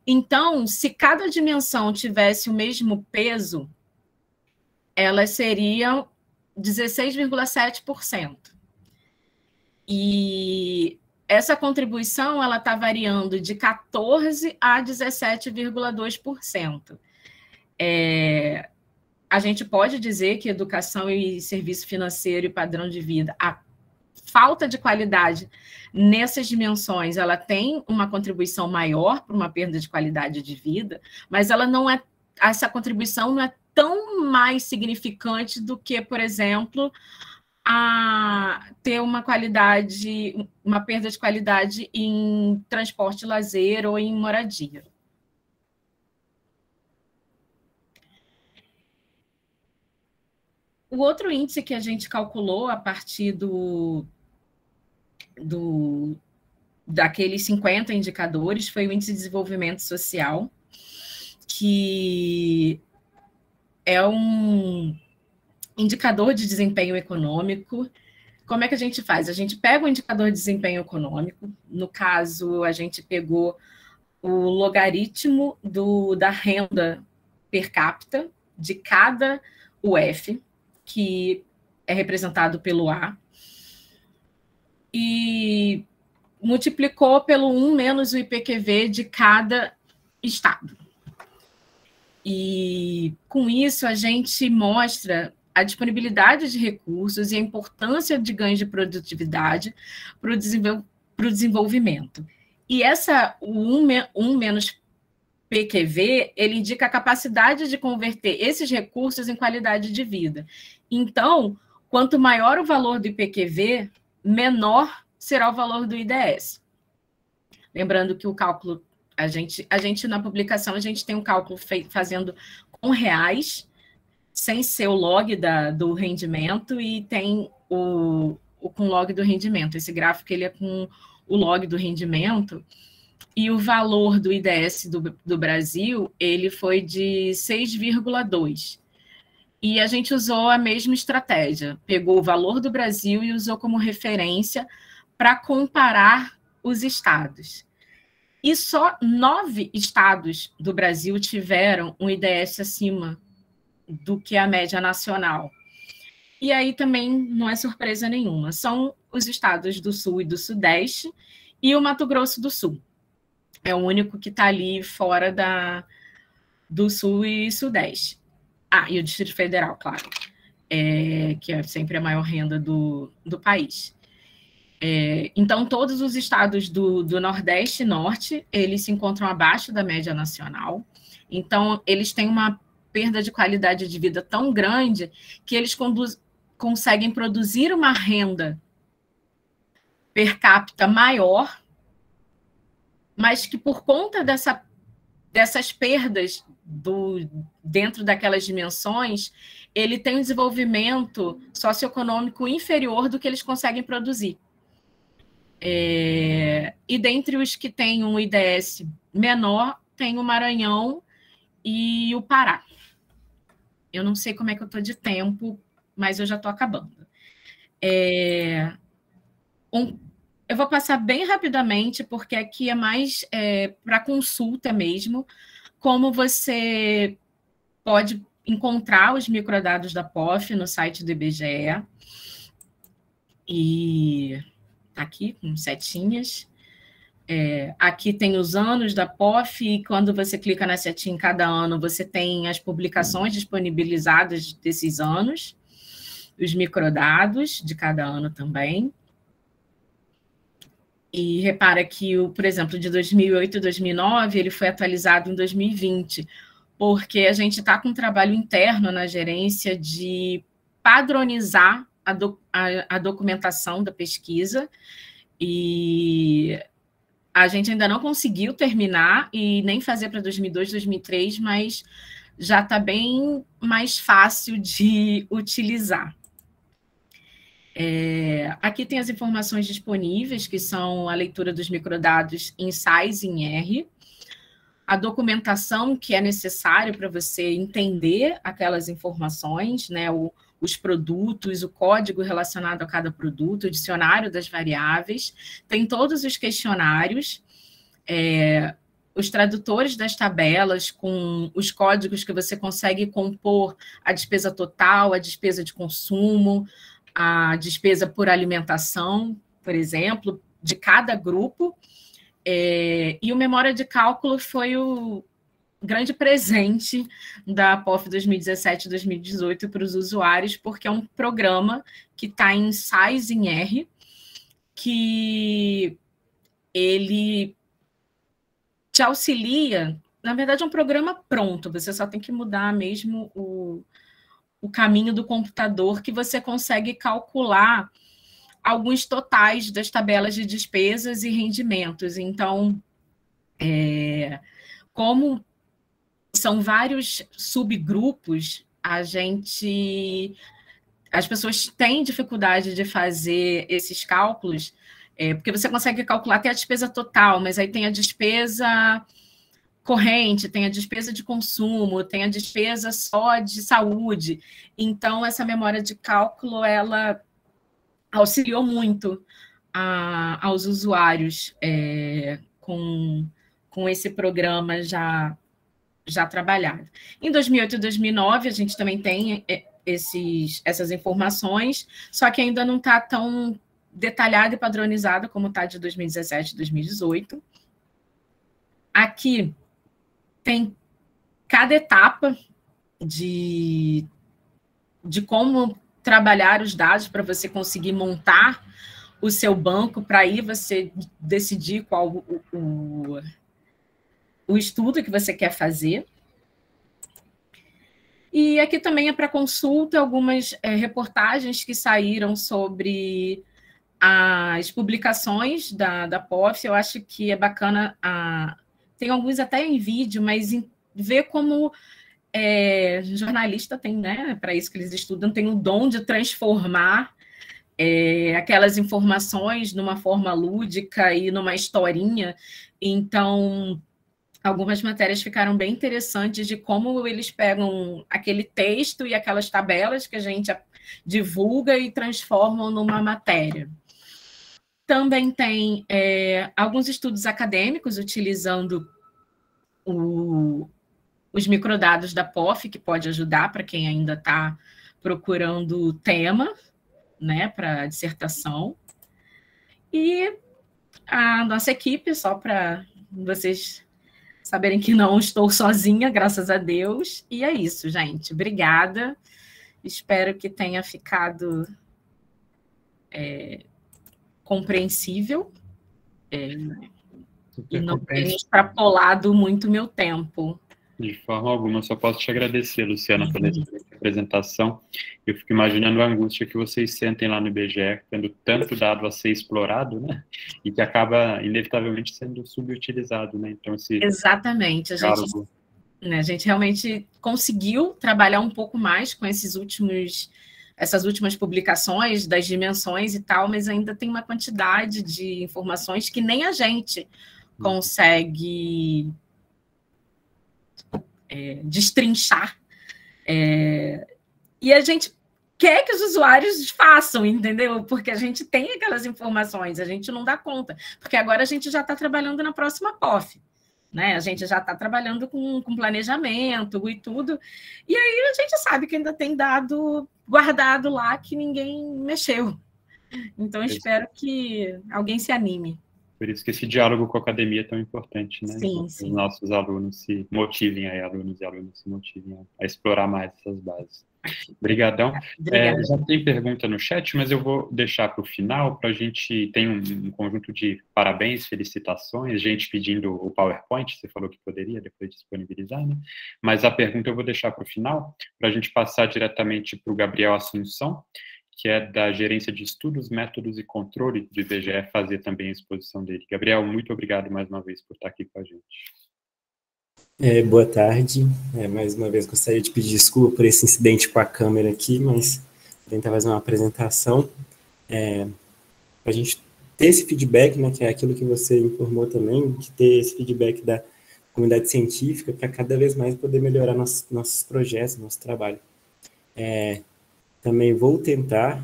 Então, se cada dimensão tivesse o mesmo peso, elas seriam 16,7%. E essa contribuição ela está variando de 14% a 17,2%. A gente pode dizer que educação e serviço financeiro e padrão de vida, a falta de qualidade nessas dimensões, ela tem uma contribuição maior para uma perda de qualidade de vida, mas essa contribuição não é tão mais significante do que, por exemplo, ter uma perda de qualidade em transporte, lazer ou em moradia. O outro índice que a gente calculou a partir daqueles 50 indicadores foi o Índice de Desenvolvimento Social, que é um indicador de desempenho econômico como é que a gente faz? A gente pega o indicador de desempenho econômico, no caso, a gente pegou o logaritmo da renda per capita de cada UF, que é representado pelo A, e multiplicou pelo 1 menos o IPQV de cada estado. E com isso a gente mostra a disponibilidade de recursos e a importância de ganhos de produtividade para o desenvolvimento. E o 1 menos PQV, ele indica a capacidade de converter esses recursos em qualidade de vida. Então, quanto maior o valor do IPQV, menor será o valor do IDS. Lembrando que o cálculo, a gente na publicação, a gente tem um cálculo fazendo com reais, sem ser o log do rendimento, e tem o com log do rendimento. Esse gráfico ele é com o log do rendimento, e o valor do IDS do Brasil, ele foi de 6,2. E a gente usou a mesma estratégia, pegou o valor do Brasil e usou como referência para comparar os estados. E só 9 estados do Brasil tiveram um IDS acima do que a média nacional. E aí também não é surpresa nenhuma. São os estados do Sul e do Sudeste e o Mato Grosso do Sul. É o único que está ali fora do Sul e Sudeste. Ah, e o Distrito Federal, claro, que é sempre a maior renda do país. Então, todos os estados do Nordeste e Norte, eles se encontram abaixo da média nacional. Então, eles têm uma perda de qualidade de vida tão grande que eles conseguem produzir uma renda per capita maior, mas que por conta dessas perdas dentro daquelas dimensões, ele tem um desenvolvimento socioeconômico inferior do que eles conseguem produzir. E dentre os que têm um IDS menor, tem o Maranhão e o Pará. Eu não sei como é que eu estou de tempo, mas eu já estou acabando. Eu vou passar bem rapidamente, porque aqui é mais para consulta mesmo, como você pode encontrar os microdados da POF no site do IBGE. E tá aqui, com setinhas. Aqui tem os anos da POF, e quando você clica na setinha em cada ano, você tem as publicações disponibilizadas desses anos, os microdados de cada ano também. E repara que, por exemplo, de 2008 e 2009, ele foi atualizado em 2020, porque a gente está com um trabalho interno na gerência de padronizar a documentação da pesquisa, e a gente ainda não conseguiu terminar e nem fazer para 2002, 2003, mas já está bem mais fácil de utilizar. Aqui tem as informações disponíveis, que são a leitura dos microdados em SAIS e em R, a documentação que é necessária para você entender aquelas informações, né, os produtos, o código relacionado a cada produto, o dicionário das variáveis, tem todos os questionários, os tradutores das tabelas com os códigos que você consegue compor a despesa total, a despesa de consumo, a despesa por alimentação, por exemplo, de cada grupo. E o Memória de Cálculo foi o grande presente da POF 2017-2018 para os usuários, porque é um programa que está em SAIS e em R, que ele te auxilia. Na verdade, é um programa pronto, você só tem que mudar mesmo o caminho do computador, que você consegue calcular alguns totais das tabelas de despesas e rendimentos. Então, como são vários subgrupos, as pessoas têm dificuldade de fazer esses cálculos, porque você consegue calcular até a despesa total, mas aí tem a despesa corrente, tem a despesa de consumo, tem a despesa só de saúde. Então, essa memória de cálculo, ela auxiliou muito aos usuários com esse programa já trabalhado. Em 2008 e 2009, a gente também tem essas informações, só que ainda não está tão detalhada e padronizada como está de 2017 e 2018. Aqui tem cada etapa de como trabalhar os dados para você conseguir montar o seu banco, para aí você decidir qual o estudo que você quer fazer. E aqui também é para consulta algumas reportagens que saíram sobre as publicações da POF. Eu acho que é bacana, tem alguns até em vídeo, mas ver como jornalista tem, né, para isso que eles estudam, tem o dom de transformar aquelas informações numa forma lúdica e numa historinha. Então, algumas matérias ficaram bem interessantes de como eles pegam aquele texto e aquelas tabelas que a gente divulga e transformam numa matéria. Também tem alguns estudos acadêmicos utilizando os microdados da POF, que pode ajudar para quem ainda está procurando tema, né, para a dissertação. E a nossa equipe, só para vocês saberem que não estou sozinha, graças a Deus. E é isso, gente. Obrigada. Espero que tenha ficado compreensível e não tenha extrapolado muito meu tempo. De forma alguma, só posso te agradecer, Luciana, pela apresentação. Eu fico imaginando a angústia que vocês sentem lá no IBGE, tendo tanto dado a ser explorado, né? E que acaba, inevitavelmente, sendo subutilizado, né? Então, exatamente. A gente realmente conseguiu trabalhar um pouco mais com essas últimas publicações das dimensões e tal, mas ainda tem uma quantidade de informações que nem a gente consegue destrinchar. E a gente quer que os usuários façam, entendeu? Porque a gente tem aquelas informações, a gente não dá conta. Porque agora a gente já está trabalhando na próxima POF, né? A gente já está trabalhando com planejamento e tudo. E aí a gente sabe que ainda tem dado guardado lá que ninguém mexeu. Então, espero que alguém se anime. Por isso que esse diálogo com a academia é tão importante, né? Sim. Os nossos alunos se motivem, alunos e alunas se motivem a explorar mais essas bases. Obrigadão. Já tem pergunta no chat, mas eu vou deixar para o final, para a gente ter um conjunto de parabéns, felicitações, gente pedindo o PowerPoint, você falou que poderia depois disponibilizar, né? Mas a pergunta eu vou deixar para o final, para a gente passar diretamente para o Gabriel Assunção, que é da Gerência de Estudos, Métodos e Controle do IBGE, fazer também a exposição dele. Gabriel, muito obrigado mais uma vez por estar aqui com a gente. Boa tarde. Mais uma vez gostaria de pedir desculpa por esse incidente com a câmera aqui, mas vou tentar fazer uma apresentação para a gente ter esse feedback, né, que é aquilo que você informou também, de ter esse feedback da comunidade científica para cada vez mais poder melhorar nossos projetos, nosso trabalho. Também vou tentar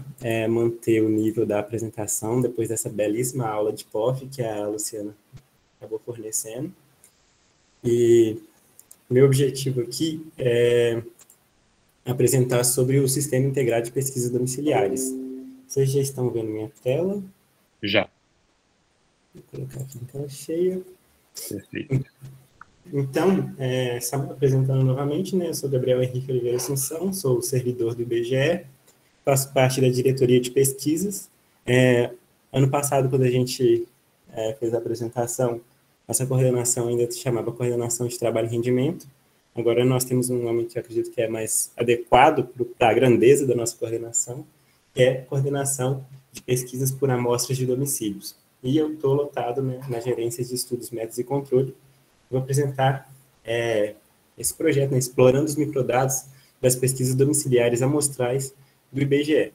manter o nível da apresentação depois dessa belíssima aula de POF que a Luciana acabou fornecendo. E meu objetivo aqui é apresentar sobre o Sistema Integrado de Pesquisas Domiciliares. Vocês já estão vendo minha tela? Já. Vou colocar aqui em tela cheia. Perfeito. Então, só me apresentando novamente, né? Eu sou Gabriel Henrique Oliveira Assunção, sou servidor do IBGE, faço parte da diretoria de pesquisas. Ano passado, quando a gente fez a apresentação, essa coordenação ainda se chamava Coordenação de Trabalho e Rendimento. Agora nós temos um nome que eu acredito que é mais adequado para a grandeza da nossa coordenação, que é Coordenação de Pesquisas por Amostras de Domicílios. E eu estou lotado, né, na Gerência de Estudos, Métodos e Controle. Vou apresentar esse projeto, né, explorando os microdados das pesquisas domiciliares amostrais do IBGE.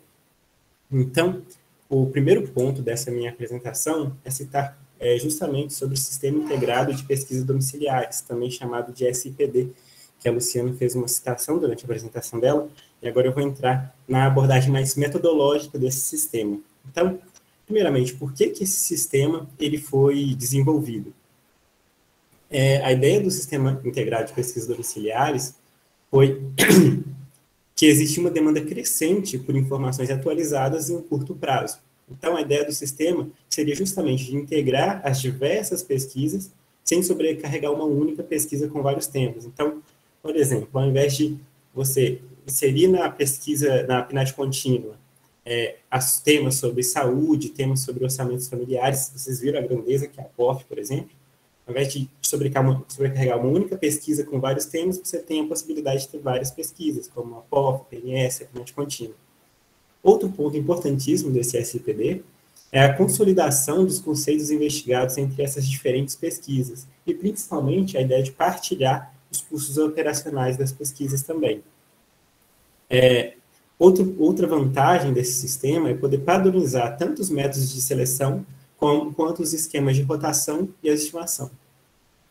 Então, o primeiro ponto dessa minha apresentação é citar justamente sobre o Sistema Integrado de Pesquisas Domiciliares, também chamado de SIPD, que a Luciana fez uma citação durante a apresentação dela, e agora eu vou entrar na abordagem mais metodológica desse sistema. Então, primeiramente, por que esse sistema ele foi desenvolvido? A ideia do Sistema Integrado de Pesquisas Domiciliares foi que existe uma demanda crescente por informações atualizadas em um curto prazo. Então, a ideia do sistema seria justamente de integrar as diversas pesquisas sem sobrecarregar uma única pesquisa com vários temas. Então, por exemplo, ao invés de você inserir na pesquisa, na PNAD contínua, temas sobre saúde, temas sobre orçamentos familiares, vocês viram a grandeza que é a POF, por exemplo, ao invés de sobrecarregar uma única pesquisa com vários temas, você tem a possibilidade de ter várias pesquisas, como a POF, a PNS, a PNAD contínua. Outro ponto importantíssimo desse SIPD é a consolidação dos conceitos investigados entre essas diferentes pesquisas, e principalmente a ideia de partilhar os custos operacionais das pesquisas também. Outra vantagem desse sistema é poder padronizar tanto os métodos de seleção quanto os esquemas de rotação e a estimação.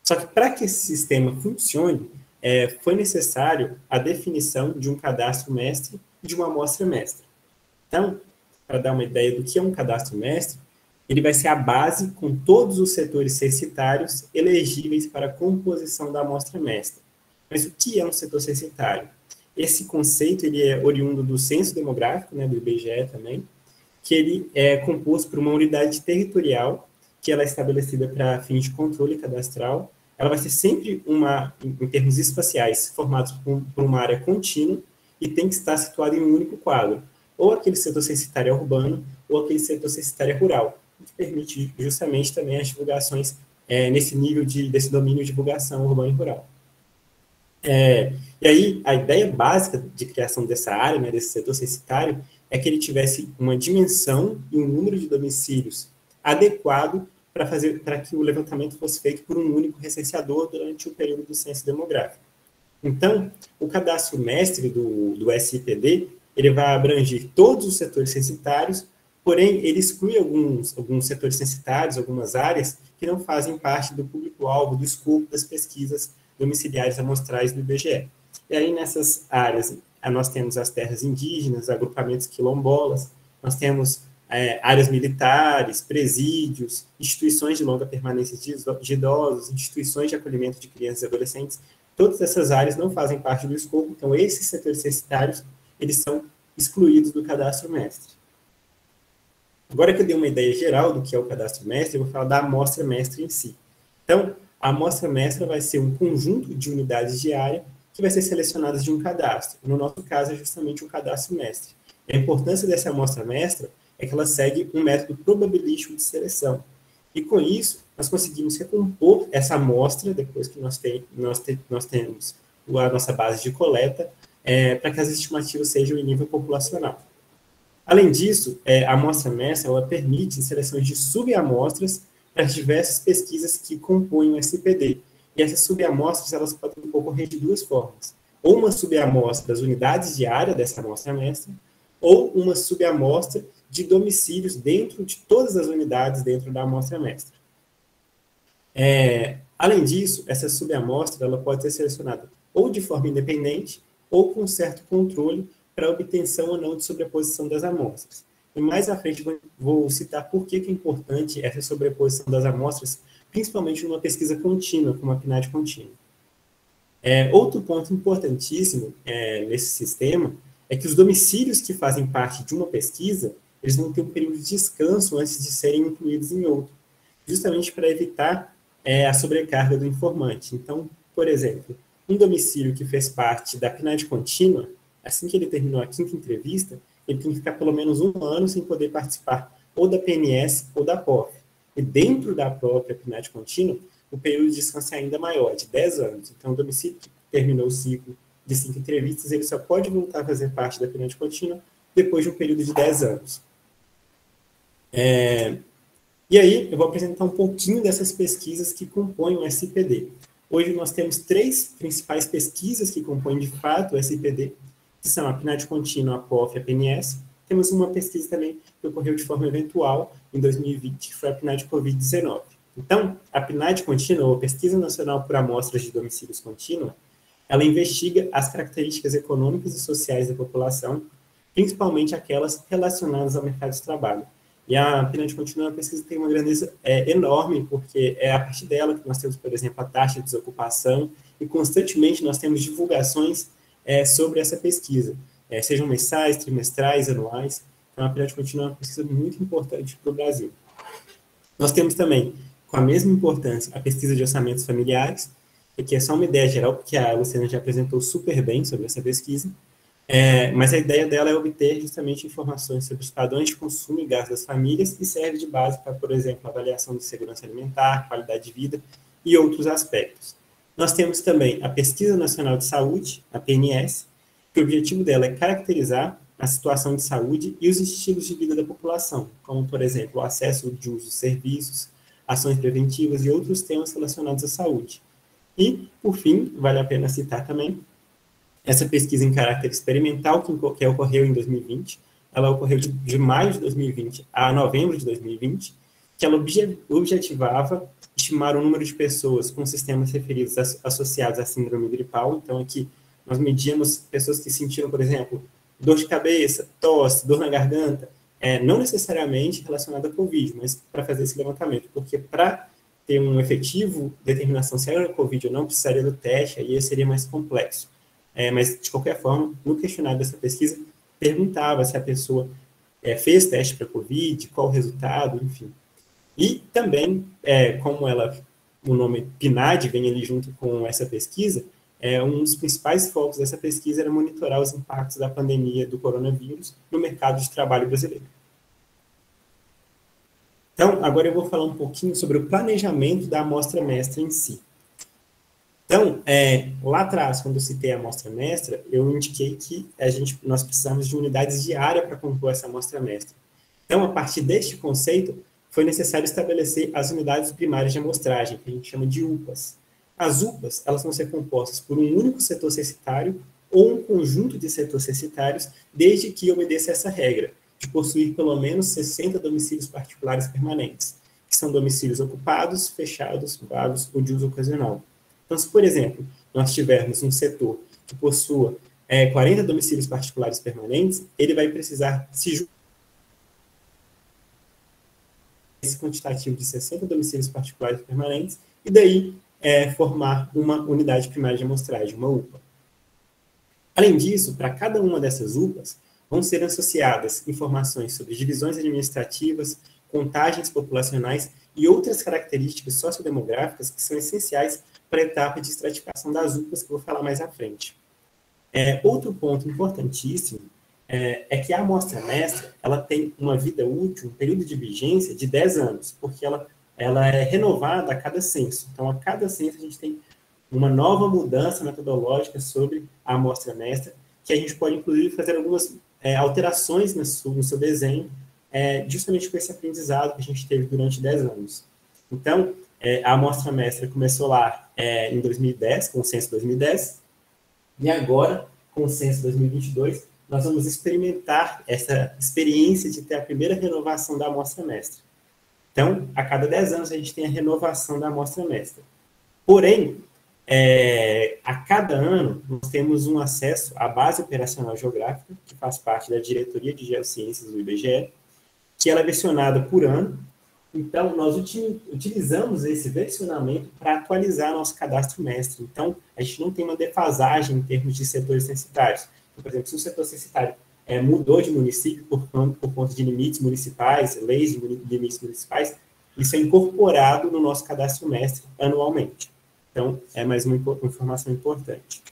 Só que para que esse sistema funcione, foi necessário a definição de um cadastro mestre e de uma amostra mestra. Então, para dar uma ideia do que é um cadastro mestre, ele vai ser a base com todos os setores censitários elegíveis para a composição da amostra mestra. Mas o que é um setor censitário? Esse conceito ele é oriundo do censo demográfico, né, do IBGE também, que ele é composto por uma unidade territorial, que ela é estabelecida para fins de controle cadastral. Ela vai ser sempre em termos espaciais, formada por uma área contínua e tem que estar situada em um único quadro, ou aquele setor censitário urbano, ou aquele setor censitário rural, que permite justamente também as divulgações nesse nível desse domínio de divulgação urbana e rural. E aí, a ideia básica de criação dessa área, né, desse setor censitário, é que ele tivesse uma dimensão e um número de domicílios adequado para que o levantamento fosse feito por um único recenseador durante o período do censo demográfico. Então, o cadastro mestre do SIPD, ele vai abranger todos os setores censitários, porém, ele exclui alguns setores censitários, algumas áreas, que não fazem parte do público-alvo, do escopo das pesquisas domiciliares amostrais do IBGE. E aí, nessas áreas, nós temos as terras indígenas, agrupamentos quilombolas, nós temos áreas militares, presídios, instituições de longa permanência de idosos, instituições de acolhimento de crianças e adolescentes. Todas essas áreas não fazem parte do escopo, então esses setores censitários, eles são excluídos do cadastro mestre. Agora que eu dei uma ideia geral do que é o cadastro mestre, eu vou falar da amostra mestre em si. Então, a amostra mestra vai ser um conjunto de unidades de área que vai ser selecionadas de um cadastro. No nosso caso, é justamente um cadastro mestre. E a importância dessa amostra mestra é que ela segue um método probabilístico de seleção. E com isso, nós conseguimos recompor essa amostra, depois que nós temos a nossa base de coleta, para que as estimativas sejam em nível populacional. Além disso, a amostra mestra ela permite seleções de subamostras para as diversas pesquisas que compõem o SIPD. E essas subamostras elas podem ocorrer de duas formas. Ou uma subamostra das unidades de área dessa amostra mestra, ou uma subamostra de domicílios dentro de todas as unidades dentro da amostra mestra. Além disso, essa subamostra ela pode ser selecionada ou de forma independente ou com certo controle para obtenção ou não de sobreposição das amostras. E mais à frente vou citar por que é importante essa sobreposição das amostras, principalmente numa pesquisa contínua, como a PNAD contínua. Outro ponto importantíssimo nesse sistema é que os domicílios que fazem parte de uma pesquisa, eles vão ter um período de descanso antes de serem incluídos em outro, justamente para evitar a sobrecarga do informante. Então, por exemplo, um domicílio que fez parte da PNAD contínua, assim que ele terminou a 5ª entrevista, ele tem que ficar pelo menos 1 ano sem poder participar ou da PNS ou da POF. E dentro da própria PNAD contínua, o período de descanso é ainda maior, de 10 anos. Então, o domicílio que terminou o ciclo de 5 entrevistas, ele só pode voltar a fazer parte da PNAD contínua depois de um período de 10 anos. E aí, eu vou apresentar um pouquinho dessas pesquisas que compõem o SIPD. Hoje nós temos 3 principais pesquisas que compõem de fato o SIPD, que são a PNAD contínua, a POF e a PNS. Temos uma pesquisa também que ocorreu de forma eventual em 2020, que foi a PNAD Covid-19. Então, a PNAD contínua, ou Pesquisa Nacional por Amostras de Domicílios Contínua, ela investiga as características econômicas e sociais da população, principalmente aquelas relacionadas ao mercado de trabalho. E a pirâmide contínua, a pesquisa tem uma grandeza enorme, porque é a partir dela que nós temos, por exemplo, a taxa de desocupação, e constantemente nós temos divulgações sobre essa pesquisa, sejam mensais, trimestrais, anuais. Então, a pirâmide contínua é uma pesquisa muito importante para o Brasil. Nós temos também, com a mesma importância, a pesquisa de orçamentos familiares, que aqui é só uma ideia geral, porque a Luciana já apresentou super bem sobre essa pesquisa, mas a ideia dela é obter justamente informações sobre os padrões de consumo e gasto das famílias e serve de base para, por exemplo, avaliação de segurança alimentar, qualidade de vida e outros aspectos. Nós temos também a Pesquisa Nacional de Saúde, a PNS, que o objetivo dela é caracterizar a situação de saúde e os estilos de vida da população, como, por exemplo, o acesso de uso de serviços, ações preventivas e outros temas relacionados à saúde. E, por fim, vale a pena citar também essa pesquisa em caráter experimental que ocorreu em 2020. Ela ocorreu de maio de 2020 a novembro de 2020, que ela objetivava estimar o número de pessoas com sistemas referidos associados à síndrome gripal. Então, aqui nós medíamos pessoas que sentiram, por exemplo, dor de cabeça, tosse, dor na garganta, não necessariamente relacionada à Covid, mas para fazer esse levantamento, porque para ter um efetivo determinação se era Covid ou não, precisaria do teste, aí seria mais complexo. Mas, de qualquer forma, no questionário dessa pesquisa, perguntava se a pessoa fez teste para Covid, qual o resultado, enfim. E também, como o nome PNAD vem ali junto com essa pesquisa, um dos principais focos dessa pesquisa era monitorar os impactos da pandemia do coronavírus no mercado de trabalho brasileiro. Então, agora eu vou falar um pouquinho sobre o planejamento da amostra-mestra em si. Então, lá atrás, quando eu citei a amostra-mestra, eu indiquei que nós precisamos de unidades de área para compor essa amostra-mestra. Então, a partir deste conceito, foi necessário estabelecer as unidades primárias de amostragem, que a gente chama de UPAs. As UPAs, elas vão ser compostas por um único setor censitário ou um conjunto de setores censitários, desde que obedeça essa regra, de possuir pelo menos 60 domicílios particulares permanentes, que são domicílios ocupados, fechados, vagos ou de uso ocasional. Então, se, por exemplo, nós tivermos um setor que possua 40 domicílios particulares permanentes, ele vai precisar se juntar esse quantitativo de 60 domicílios particulares permanentes e daí formar uma unidade primária de amostragem, uma UPA. Além disso, para cada uma dessas UPAs, vão ser associadas informações sobre divisões administrativas, contagens populacionais e outras características sociodemográficas que são essenciais para a etapa de estratificação das UPAs, que eu vou falar mais à frente. Outro ponto importantíssimo é que a amostra-mestra ela tem uma vida útil, um período de vigência de 10 anos, porque ela é renovada a cada censo. Então, a cada censo, a gente tem uma nova mudança metodológica sobre a amostra-mestra, que a gente pode, inclusive, fazer algumas alterações no seu desenho, justamente com esse aprendizado que a gente teve durante 10 anos. Então, a amostra-mestra começou lá em 2010, com o censo 2010, e agora, com o censo 2022, nós vamos experimentar essa experiência de ter a primeira renovação da amostra-mestra. Então, a cada 10 anos, a gente tem a renovação da amostra-mestra. Porém, a cada ano, nós temos um acesso à base operacional geográfica, que faz parte da Diretoria de Geociências do IBGE, que ela é versionada por ano. Então, nós utilizamos esse versionamento para atualizar nosso cadastro mestre. Então, a gente não tem uma defasagem em termos de setores censitários. Então, por exemplo, se o setor censitário mudou de município por conta de limites municipais, leis de limites municipais, isso é incorporado no nosso cadastro mestre anualmente. Então, é mais uma informação importante.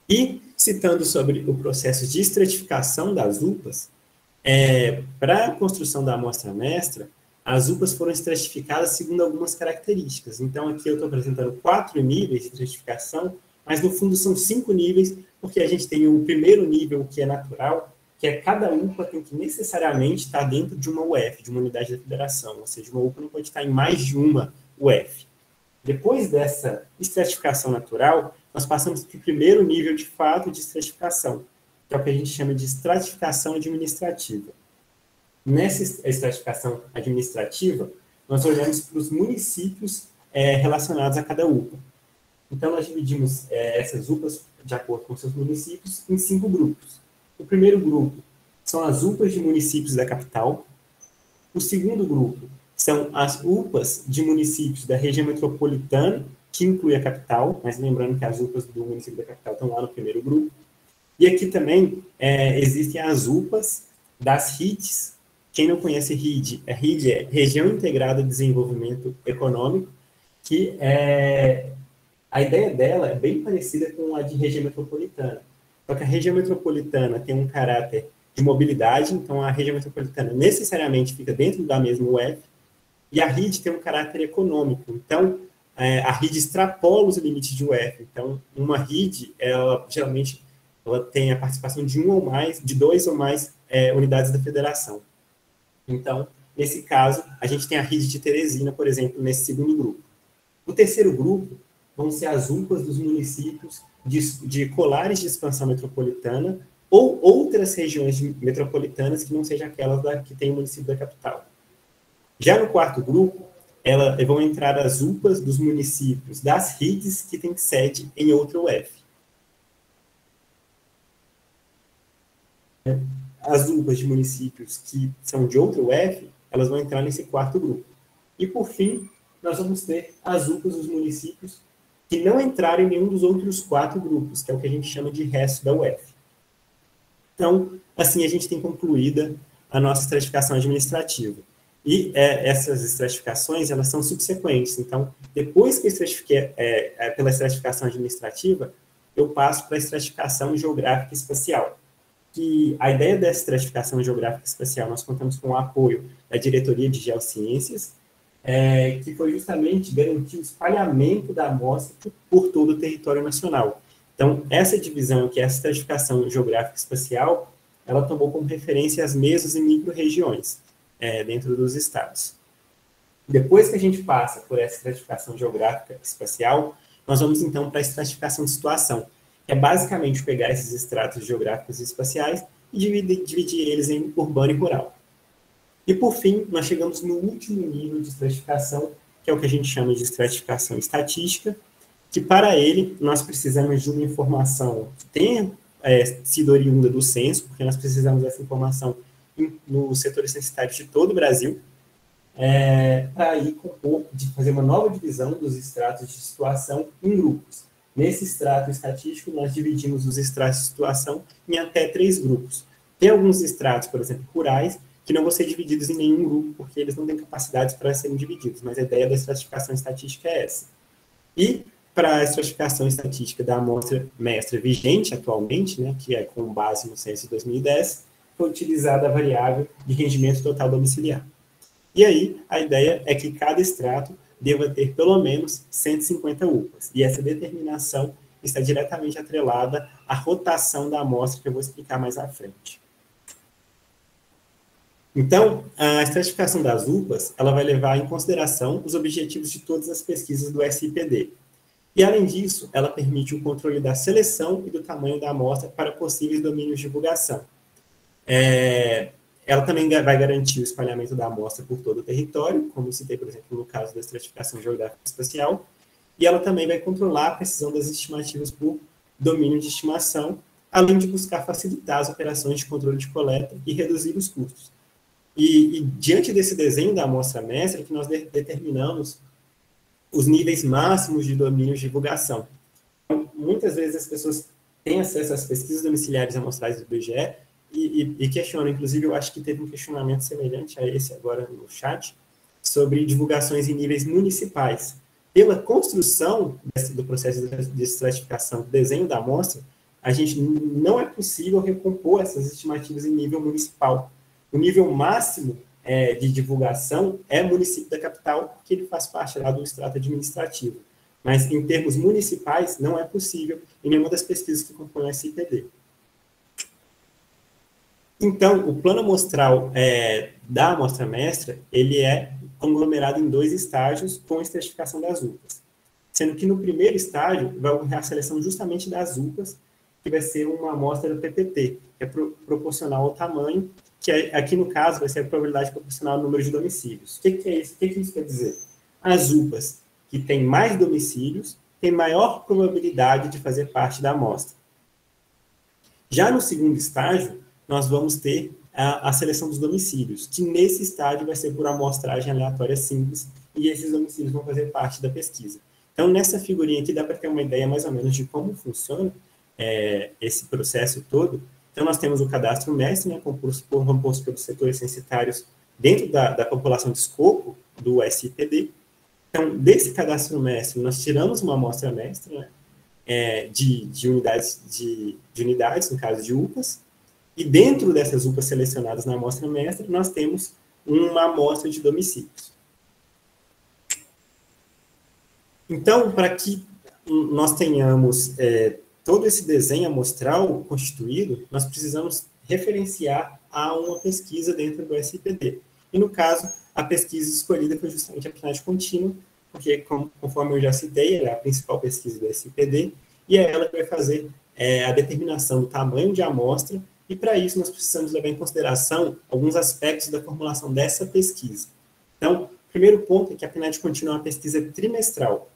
E, citando sobre o processo de estratificação das UPAs, para a construção da amostra-mestra, as UPAs foram estratificadas segundo algumas características. Então, aqui eu estou apresentando 4 níveis de estratificação, mas, no fundo, são 5 níveis, porque a gente tem o primeiro nível, que é natural, que cada UPA tem que necessariamente estar dentro de uma UF, de uma unidade da federação, ou seja, uma UPA não pode estar em mais de uma UF. Depois dessa estratificação natural, nós passamos para o primeiro nível de fato de estratificação, que é o que a gente chama de estratificação administrativa. Nessa estratificação administrativa, nós olhamos para os municípios relacionados a cada UPA. Então, nós dividimos essas UPAs, de acordo com seus municípios, em 5 grupos. O primeiro grupo são as UPAs de municípios da capital, O segundo grupo são as UPAs de municípios da região metropolitana, que inclui a capital, mas lembrando que as UPAs do município da capital estão lá no primeiro grupo. E aqui também existem as UPAs das RIDs. Quem não conhece RID, a RID é Região Integrada de Desenvolvimento Econômico, que a ideia dela é bem parecida com a de região metropolitana. Só que a região metropolitana tem um caráter de mobilidade, então a região metropolitana necessariamente fica dentro da mesma UF, e a RID tem um caráter econômico. Então, a RID extrapola os limites de UF. Então, uma RID, geralmente, ela tem a participação de dois ou mais unidades da federação. Então, nesse caso, a gente tem a RID de Teresina, por exemplo, nesse segundo grupo. O terceiro grupo vão ser as UPAs dos municípios de colares de expansão metropolitana ou outras regiões metropolitanas que não sejam aquelas que tem o município da capital. Já no quarto grupo, vão entrar as UPAs dos municípios das RIDs que têm sede em outra UF. As UPAs de municípios que são de outra UF, elas vão entrar nesse quarto grupo. E, por fim, nós vamos ter as UPAs dos municípios que não entraram em nenhum dos outros 4 grupos, que é o que a gente chama de resto da UF. Então, assim, a gente tem concluída a nossa estratificação administrativa. E essas estratificações, elas são subsequentes. Então, depois que eu estratifiquei pela estratificação administrativa, eu passo para a estratificação geográfica e espacial. Que a ideia dessa estratificação geográfica e espacial, nós contamos com o apoio da Diretoria de Geociências, que foi justamente garantir o espalhamento da amostra por todo o território nacional. Então, essa divisão, que é a estratificação geográfica e espacial, ela tomou como referência as mesas e micro-regiões dentro dos estados. Depois que a gente passa por essa estratificação geográfica e espacial, nós vamos, então, para a estratificação de situação, que é basicamente pegar esses estratos geográficos e espaciais e dividir eles em urbano e rural. E, por fim, nós chegamos no último nível de estratificação, que é o que a gente chama de estratificação estatística, que, para ele, nós precisamos de uma informação que tenha sido oriunda do censo, porque nós precisamos dessa informação nos setores censitários de todo o Brasil, para aí fazer uma nova divisão dos estratos de situação em grupos. Nesse extrato estatístico, nós dividimos os estratos de situação em até 3 grupos. Tem alguns estratos, por exemplo, rurais, que não vão ser divididos em nenhum grupo, porque eles não têm capacidades para serem divididos, mas a ideia da estratificação estatística é essa. E, para a estratificação estatística da amostra mestra vigente atualmente, né, que é com base no censo de 2010, foi utilizada a variável de rendimento total domiciliar. E aí, a ideia é que cada extrato deva ter pelo menos 150 UPAs. E essa determinação está diretamente atrelada à rotação da amostra, que eu vou explicar mais à frente. Então, a estratificação das UPAs, ela vai levar em consideração os objetivos de todas as pesquisas do SIPD. E, além disso, ela permite o controle da seleção e do tamanho da amostra para possíveis domínios de divulgação. Ela também vai garantir o espalhamento da amostra por todo o território, como citei, por exemplo, no caso da estratificação geográfica espacial, e ela também vai controlar a precisão das estimativas por domínio de estimação, além de buscar facilitar as operações de controle de coleta e reduzir os custos. E diante desse desenho da amostra mestra, que nós determinamos os níveis máximos de domínio de divulgação. Então, muitas vezes as pessoas têm acesso às pesquisas domiciliares amostrais do IBGE e questionam, inclusive eu acho que teve um questionamento semelhante a esse agora no chat, sobre divulgações em níveis municipais. Pela construção do processo de estratificação, do desenho da amostra, a gente não é possível recompor essas estimativas em nível municipal. O nível máximo de divulgação é o município da capital, porque ele faz parte lá do extrato administrativo. Mas, em termos municipais, não é possível em nenhuma das pesquisas que compõem o SIPD. Então, o plano amostral da amostra mestra, ele é conglomerado em 2 estágios com a estratificação das UPAs. Sendo que no primeiro estágio vai ocorrer a seleção justamente das UPAs, que vai ser uma amostra do PPT, que é proporcional ao tamanho, que aqui no caso vai ser a probabilidade proporcional ao número de domicílios. O que é isso? O que isso quer dizer? As UPAs que têm mais domicílios têm maior probabilidade de fazer parte da amostra. Já no segundo estágio, nós vamos ter a seleção dos domicílios, que nesse estágio vai ser por amostragem aleatória simples, e esses domicílios vão fazer parte da pesquisa. Então, nessa figurinha aqui, dá para ter uma ideia mais ou menos de como funciona esse processo todo. Então, nós temos o cadastro mestre, né, composto pelos setores censitários dentro da população de escopo do SIPD. Então, desse cadastro mestre, nós tiramos uma amostra mestre, né, de unidades, no caso de UPAs, e dentro dessas UPAs selecionadas na amostra mestre, nós temos uma amostra de domicílios. Então, para que nós tenhamos todo esse desenho amostral constituído, nós precisamos referenciar a uma pesquisa dentro do SIPD. E, no caso, a pesquisa escolhida foi justamente a PNAD contínua, porque, conforme eu já citei, ela é a principal pesquisa do SIPD, e é ela que vai fazer a determinação do tamanho de amostra, e, para isso, nós precisamos levar em consideração alguns aspectos da formulação dessa pesquisa. Então, o primeiro ponto é que a PNAD contínua é uma pesquisa trimestral.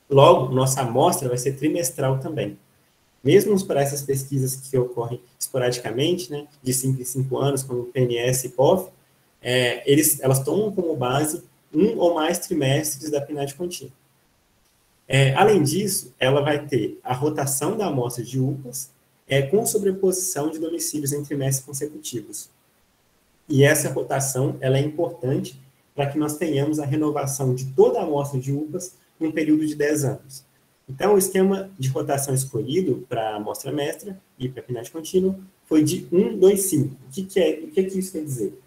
Logo, nossa amostra vai ser trimestral também. Mesmo para essas pesquisas que ocorrem esporadicamente, né, de 5 em 5 anos, como o PNS e POF, elas tomam como base um ou mais trimestres da PNAD contínua. Além disso, ela vai ter a rotação da amostra de UPAs com sobreposição de domicílios em trimestres consecutivos. E essa rotação ela é importante para que nós tenhamos a renovação de toda a amostra de UPAs em um período de 10 anos. Então, o esquema de rotação escolhido para a amostra mestra e para a PNAD contínua foi de 1, 2, 5. O que isso quer dizer?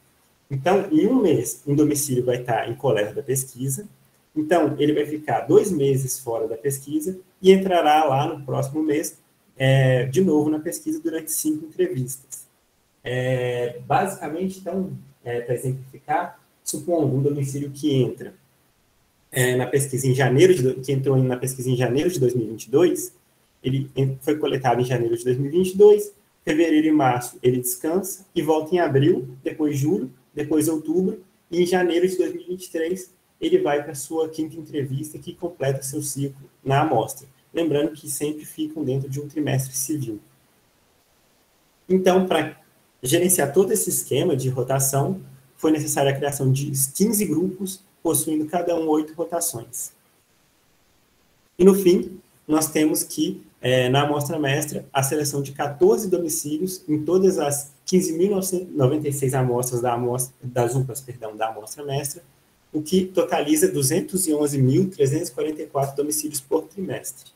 Então, em um mês, um domicílio vai estar em coleta da pesquisa, então, ele vai ficar 2 meses fora da pesquisa e entrará lá no próximo mês, de novo na pesquisa, durante 5 entrevistas. Basicamente, então, para exemplificar, supondo um domicílio que entra na pesquisa que entrou na pesquisa em janeiro de 2022, ele foi coletado em janeiro de 2022, fevereiro e março ele descansa e volta em abril, depois julho, depois outubro, e em janeiro de 2023 ele vai para a sua 5ª entrevista, que completa seu ciclo na amostra. Lembrando que sempre ficam dentro de um trimestre civil. Então, para gerenciar todo esse esquema de rotação, foi necessária a criação de 15 grupos, possuindo cada um 8 rotações. E, no fim, nós temos que, na amostra mestra, a seleção de 14 domicílios em todas as 15.996 amostras das UPAs, da amostra mestra, o que totaliza 211.344 domicílios por trimestre.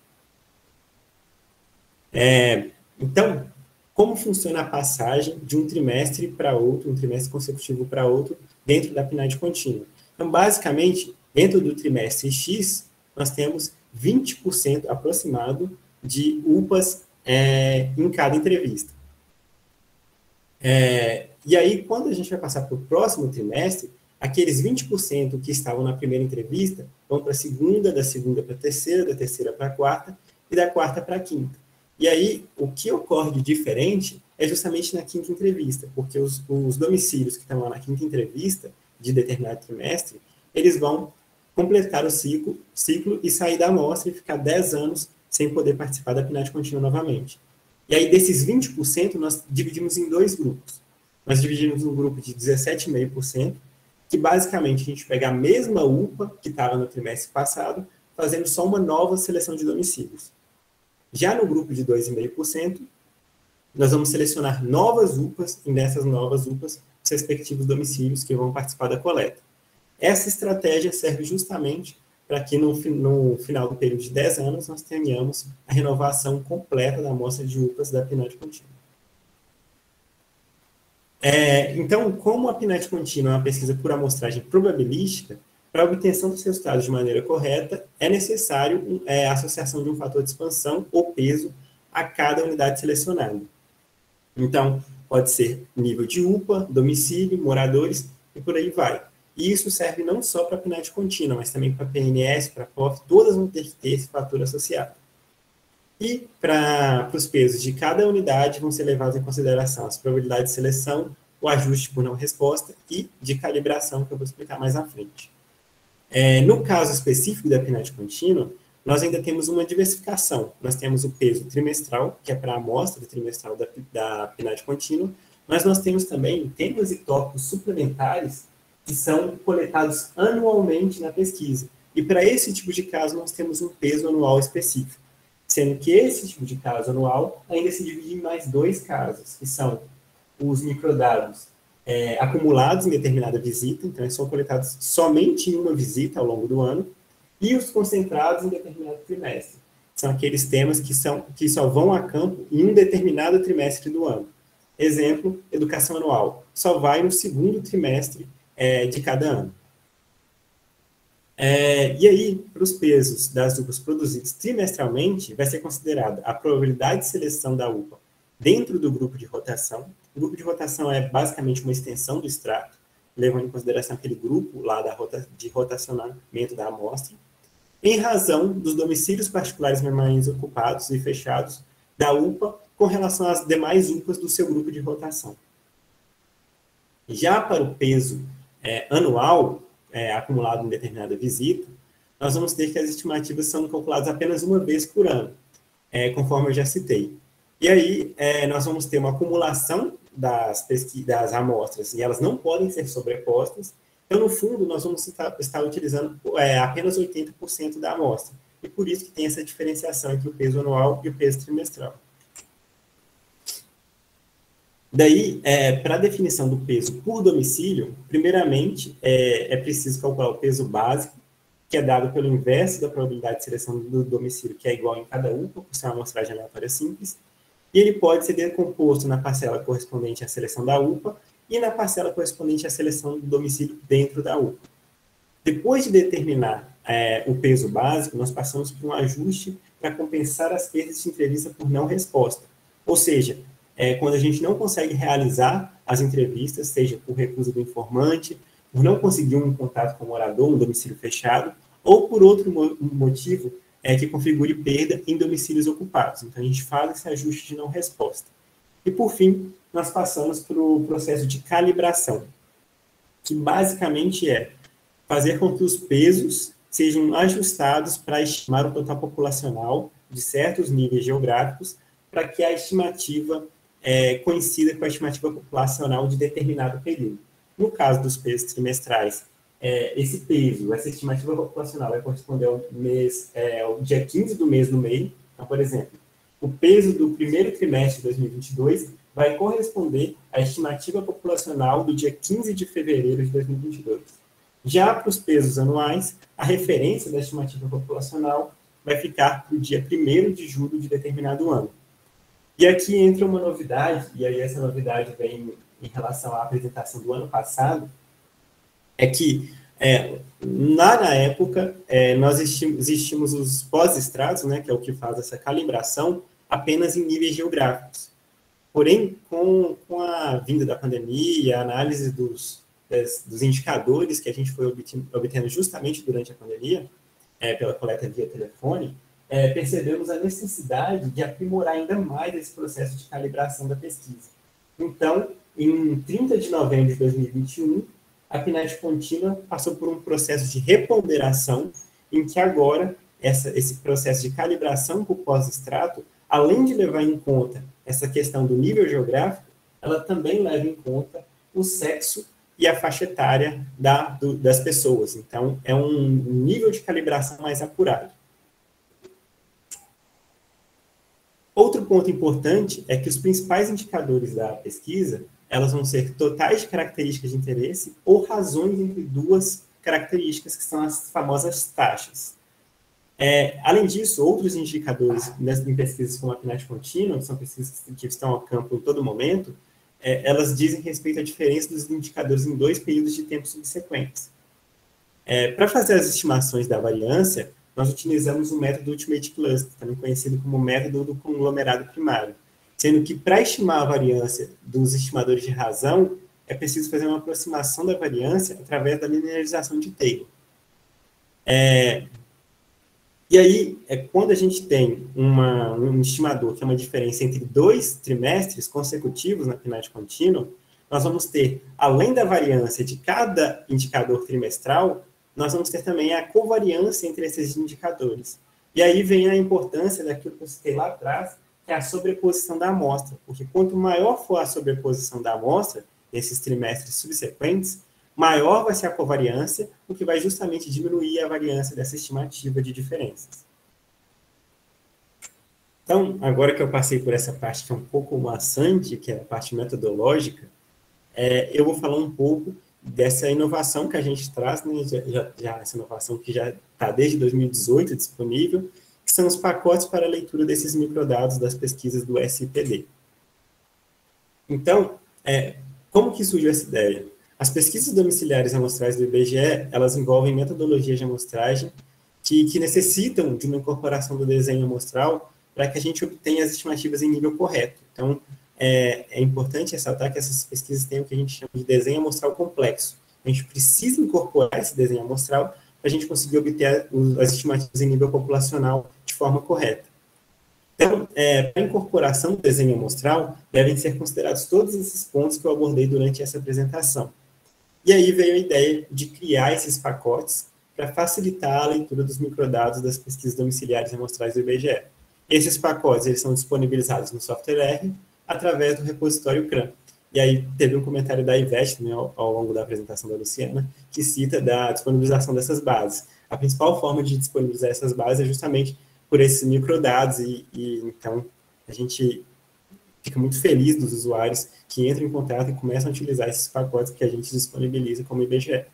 Então, como funciona a passagem de um trimestre para outro, um trimestre consecutivo para outro, dentro da PNAD contínua? Então, basicamente, dentro do trimestre X, nós temos 20% aproximado de UPAs em cada entrevista. E aí, quando a gente vai passar para o próximo trimestre, aqueles 20% que estavam na primeira entrevista vão para a segunda, da segunda para a terceira, da terceira para a quarta e da quarta para a quinta. E aí, o que ocorre de diferente é justamente na 5ª entrevista, porque os domicílios que estão lá na 5ª entrevista de determinado trimestre, eles vão completar o ciclo e sair da amostra e ficar 10 anos sem poder participar da PNAD contínua novamente. E aí, desses 20%, nós dividimos em 2 grupos. Nós dividimos um grupo de 17,5%, que basicamente a gente pega a mesma UPA que estava no trimestre passado, fazendo só uma nova seleção de domicílios. Já no grupo de 2,5%, nós vamos selecionar novas UPAs, e nessas novas UPAs, os respectivos domicílios que vão participar da coleta. Essa estratégia serve justamente para que no final do período de 10 anos nós tenhamos a renovação completa da amostra de UPAs da PNAD contínua. Então, como a PNAD contínua é uma pesquisa por amostragem probabilística, para a obtenção dos resultados de maneira correta, é necessário a associação de um fator de expansão ou peso a cada unidade selecionada. Então, pode ser nível de UPA, domicílio, moradores, e por aí vai. E isso serve não só para a PNAD contínua, mas também para a PNS, para a POF, todas vão ter que ter esse fator associado. E para os pesos de cada unidade vão ser levados em consideração as probabilidades de seleção, o ajuste por não resposta e de calibração, que eu vou explicar mais à frente. No caso específico da PNAD contínua, nós ainda temos uma diversificação. Nós temos o peso trimestral, que é para a amostra trimestral da PNAD contínua, mas nós temos também temas e tópicos suplementares que são coletados anualmente na pesquisa. E para esse tipo de caso, nós temos um peso anual específico, sendo que esse tipo de caso anual ainda se divide em mais 2 casos, que são os microdados acumulados em determinada visita, então eles são coletados somente em uma visita ao longo do ano, e os concentrados em determinado trimestre. São aqueles temas que só vão a campo em um determinado trimestre do ano. Exemplo, educação anual, só vai no segundo trimestre de cada ano. E aí, para os pesos das UPAs produzidos trimestralmente, vai ser considerada a probabilidade de seleção da UPA dentro do grupo de rotação. O grupo de rotação é basicamente uma extensão do extrato, levando em consideração aquele grupo lá de rotacionamento da amostra, em razão dos domicílios particulares permanentes ocupados e fechados da UPA com relação às demais UPAs do seu grupo de rotação. Já para o peso anual, acumulado em determinada visita, nós vamos ter que as estimativas são calculadas apenas uma vez por ano, conforme eu já citei. E aí, nós vamos ter uma acumulação das amostras, e elas não podem ser sobrepostas. Então, no fundo, nós vamos estar utilizando apenas 80% da amostra. E por isso que tem essa diferenciação entre o peso anual e o peso trimestral. Daí, para a definição do peso por domicílio, primeiramente, é preciso calcular o peso básico, que é dado pelo inverso da probabilidade de seleção do domicílio, que é igual em cada UPA, por ser uma amostragem aleatória simples, e ele pode ser decomposto na parcela correspondente à seleção da UPA e na parcela correspondente à seleção do domicílio dentro da UPA. Depois de determinar o peso básico, nós passamos por um ajuste para compensar as perdas de entrevista por não resposta. Ou seja, quando a gente não consegue realizar as entrevistas, seja por recusa do informante, por não conseguir um contato com o morador, um domicílio fechado, ou por outro motivo que configure perda em domicílios ocupados. Então, a gente faz esse ajuste de não resposta. E, por fim, nós passamos para o processo de calibração, que basicamente é fazer com que os pesos sejam ajustados para estimar o total populacional de certos níveis geográficos, para que a estimativa coincida com a estimativa populacional de determinado período. No caso dos pesos trimestrais, esse peso, essa estimativa populacional vai corresponder ao dia 15 do mês no meio. Então, por exemplo, o peso do primeiro trimestre de 2022 vai corresponder à estimativa populacional do dia 15 de fevereiro de 2022. Já para os pesos anuais, a referência da estimativa populacional vai ficar para o dia 1º de julho de determinado ano. E aqui entra uma novidade, e aí essa novidade vem em relação à apresentação do ano passado, é que, lá na época, nós existimos os pós-estratos, né, que é o que faz essa calibração, apenas em níveis geográficos. Porém, com a vinda da pandemia, a análise dos indicadores que a gente foi obtendo justamente durante a pandemia, pela coleta via telefone, percebemos a necessidade de aprimorar ainda mais esse processo de calibração da pesquisa. Então, em 30 de novembro de 2021, a PNAD contínua passou por um processo de reponderação, em que agora esse processo de calibração por pós-extrato, além de levar em conta essa questão do nível geográfico, ela também leva em conta o sexo e a faixa etária das pessoas. Então, é um nível de calibração mais apurado. Outro ponto importante é que os principais indicadores da pesquisa, elas vão ser totais de características de interesse ou razões entre duas características, que são as famosas taxas. Além disso, outros indicadores em pesquisas como a PNAD contínua, que são pesquisas que estão a campo em todo momento, elas dizem respeito à diferença dos indicadores em 2 períodos de tempo subsequentes. Para fazer as estimações da variância, nós utilizamos o método Ultimate Cluster, também conhecido como método do conglomerado primário, sendo que para estimar a variância dos estimadores de razão, é preciso fazer uma aproximação da variância através da linearização de Taylor. E aí, quando a gente tem um estimador que é uma diferença entre 2 trimestres consecutivos na PNAD contínua, nós vamos ter, além da variância de cada indicador trimestral, nós vamos ter também a covariância entre esses indicadores. E aí vem a importância daquilo que eu citei lá atrás, que é a sobreposição da amostra, porque quanto maior for a sobreposição da amostra, nesses trimestres subsequentes, maior vai ser a covariância, o que vai justamente diminuir a variância dessa estimativa de diferenças. Então, agora que eu passei por essa parte que é um pouco maçante, que é a parte metodológica, eu vou falar um pouco dessa inovação que a gente traz, né, essa inovação que já está desde 2018 disponível, que são os pacotes para a leitura desses microdados das pesquisas do SIPD. Então, como que surgiu essa ideia? As pesquisas domiciliares amostrais do IBGE, elas envolvem metodologias de amostragem que necessitam de uma incorporação do desenho amostral para que a gente obtenha as estimativas em nível correto. Então, é importante ressaltar que essas pesquisas têm o que a gente chama de desenho amostral complexo. A gente precisa incorporar esse desenho amostral para a gente conseguir obter as estimativas em nível populacional de forma correta. Então, para a incorporação do desenho amostral, devem ser considerados todos esses pontos que eu abordei durante essa apresentação. E aí veio a ideia de criar esses pacotes para facilitar a leitura dos microdados das pesquisas domiciliares amostrais do IBGE. Esses pacotes eles são disponibilizados no software R através do repositório CRAN. E aí teve um comentário da Ivete, né, ao longo da apresentação da Luciana, que cita da disponibilização dessas bases. A principal forma de disponibilizar essas bases é justamente por esses microdados, e então a gente fica muito feliz dos usuários que entram em contato e começam a utilizar esses pacotes que a gente disponibiliza como IBGE.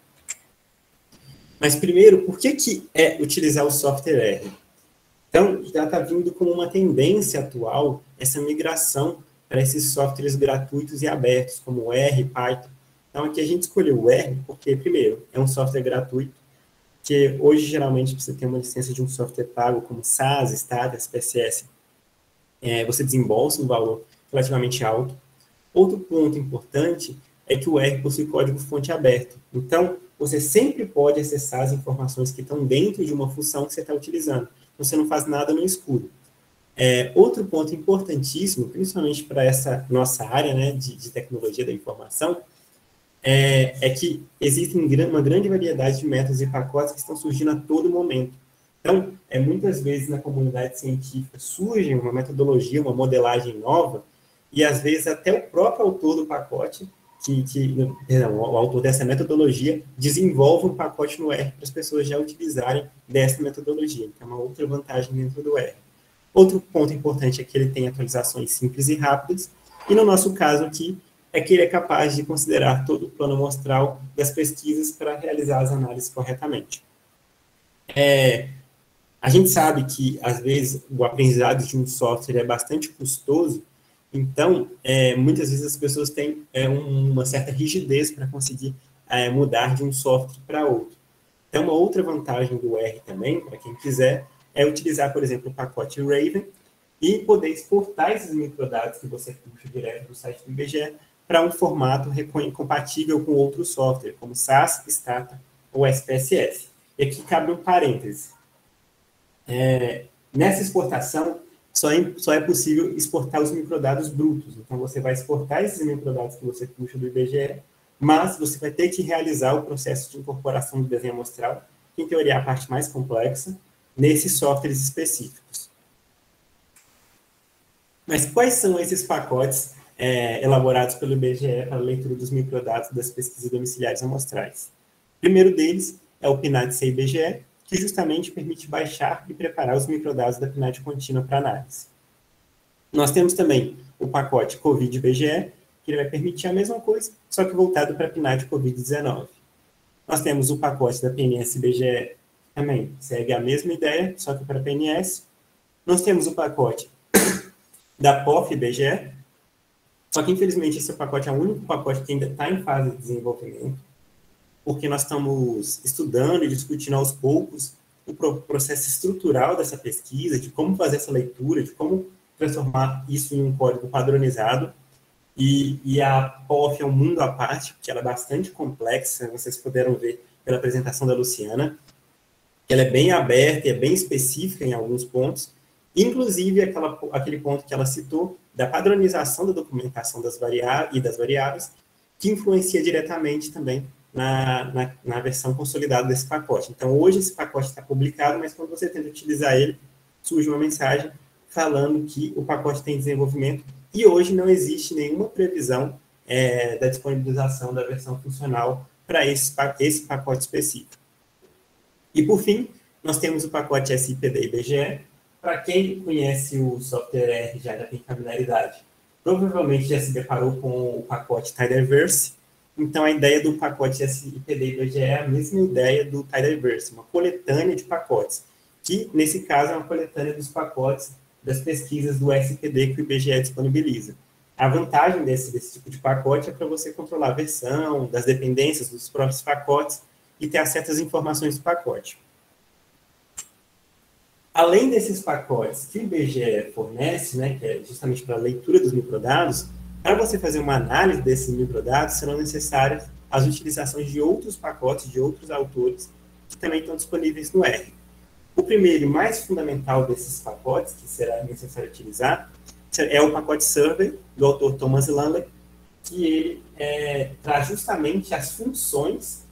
Mas primeiro, por que utilizar o software R? Então, já está vindo como uma tendência atual essa migração para esses softwares gratuitos e abertos, como o R, Python. Então, aqui a gente escolheu o R porque, primeiro, é um software gratuito, que hoje, geralmente, você tem uma licença de um software pago, como SAS, Stata, SPSS, você desembolsa um valor relativamente alto. Outro ponto importante é que o R possui código-fonte aberto. Então, você sempre pode acessar as informações que estão dentro de uma função que você está utilizando. Você não faz nada no escuro. Outro ponto importantíssimo, principalmente para essa nossa área, né, de tecnologia da informação, é que existe uma grande variedade de métodos e pacotes que estão surgindo a todo momento. Então, muitas vezes na comunidade científica surge uma metodologia, uma modelagem nova, e às vezes até o próprio autor do pacote, o autor dessa metodologia, desenvolve um pacote no R para as pessoas já utilizarem dessa metodologia. Então, é uma outra vantagem dentro do R. Outro ponto importante é que ele tem atualizações simples e rápidas, e no nosso caso aqui, é que ele é capaz de considerar todo o plano amostral das pesquisas para realizar as análises corretamente. A gente sabe que, às vezes, o aprendizado de um software é bastante custoso, então, muitas vezes as pessoas têm uma certa rigidez para conseguir mudar de um software para outro. Então, uma outra vantagem do R também, para quem quiser, é utilizar, por exemplo, o pacote Raven e poder exportar esses microdados que você puxa direto do site do IBGE para um formato compatível com outro software, como SAS, Stata ou SPSS. E aqui cabe um parêntese. Nessa exportação, só é possível exportar os microdados brutos. Então, você vai exportar esses microdados que você puxa do IBGE, mas você vai ter que realizar o processo de incorporação do desenho amostral, que, em teoria, é a parte mais complexa, nesses softwares específicos. Mas quais são esses pacotes elaborados pelo IBGE para a leitura dos microdados das pesquisas domiciliares amostrais? O primeiro deles é o PNAD-C-IBGE, que justamente permite baixar e preparar os microdados da PNAD contínua para análise. Nós temos também o pacote COVID-IBGE, que ele vai permitir a mesma coisa, só que voltado para a PNAD COVID-19. Nós temos o pacote da PNS-IBGE, também segue a mesma ideia, só que para PNS. Nós temos o pacote da POF-IBGE, só que, infelizmente, esse pacote é o único pacote que ainda está em fase de desenvolvimento, porque nós estamos estudando e discutindo aos poucos o processo estrutural dessa pesquisa, de como fazer essa leitura, de como transformar isso em um código padronizado. E a POF é um mundo à parte, porque ela é bastante complexa, vocês puderam ver pela apresentação da Luciana. Ela é bem aberta e é bem específica em alguns pontos, inclusive aquele ponto que ela citou, da padronização da documentação das variáveis, que influencia diretamente também na versão consolidada desse pacote. Então, hoje esse pacote está publicado, mas quando você tenta utilizar ele, surge uma mensagem falando que o pacote tem desenvolvimento e hoje não existe nenhuma previsão da disponibilização da versão funcional para esse pacote específico. E, por fim, nós temos o pacote SIPD-IBGE. Para quem conhece o software R, já tem familiaridade, provavelmente já se deparou com o pacote Tidyverse. Então, a ideia do pacote SIPD-IBGE é a mesma ideia do Tidyverse, uma coletânea de pacotes, que, nesse caso, é uma coletânea dos pacotes das pesquisas do SIPD que o IBGE disponibiliza. A vantagem desse tipo de pacote é para você controlar a versão, das dependências dos próprios pacotes e ter acesso às informações do pacote. Além desses pacotes que o IBGE fornece, né, que é justamente para a leitura dos microdados, para você fazer uma análise desses microdados, serão necessárias as utilizações de outros pacotes, de outros autores, que também estão disponíveis no R. O primeiro e mais fundamental desses pacotes, que será necessário utilizar, é o pacote Survey, do autor Thomas Langley, que ele traz justamente as funções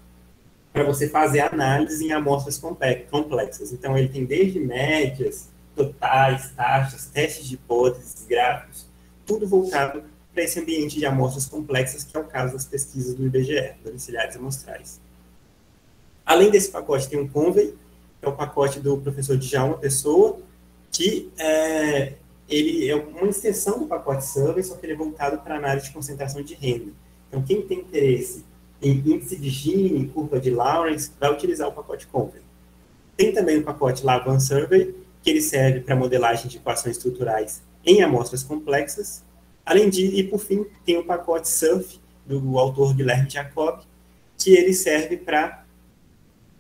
para você fazer análise em amostras complexas. Então, ele tem desde médias, totais, taxas, testes de hipóteses, gráficos, tudo voltado para esse ambiente de amostras complexas, que é o caso das pesquisas do IBGE, domiciliares amostrais. Além desse pacote, tem um Convey, que é o pacote do professor Djalma Pessoa, que ele é uma extensão do pacote Survey, só que ele é voltado para análise de concentração de renda. Então, quem tem interesse em índice de Gini, curva de Lawrence, vai utilizar o pacote Convey. Tem também o pacote Lavant Survey, que ele serve para modelagem de equações estruturais em amostras complexas. Além disso, e por fim, tem o pacote Surf, do autor Guilherme Jacob, que ele serve para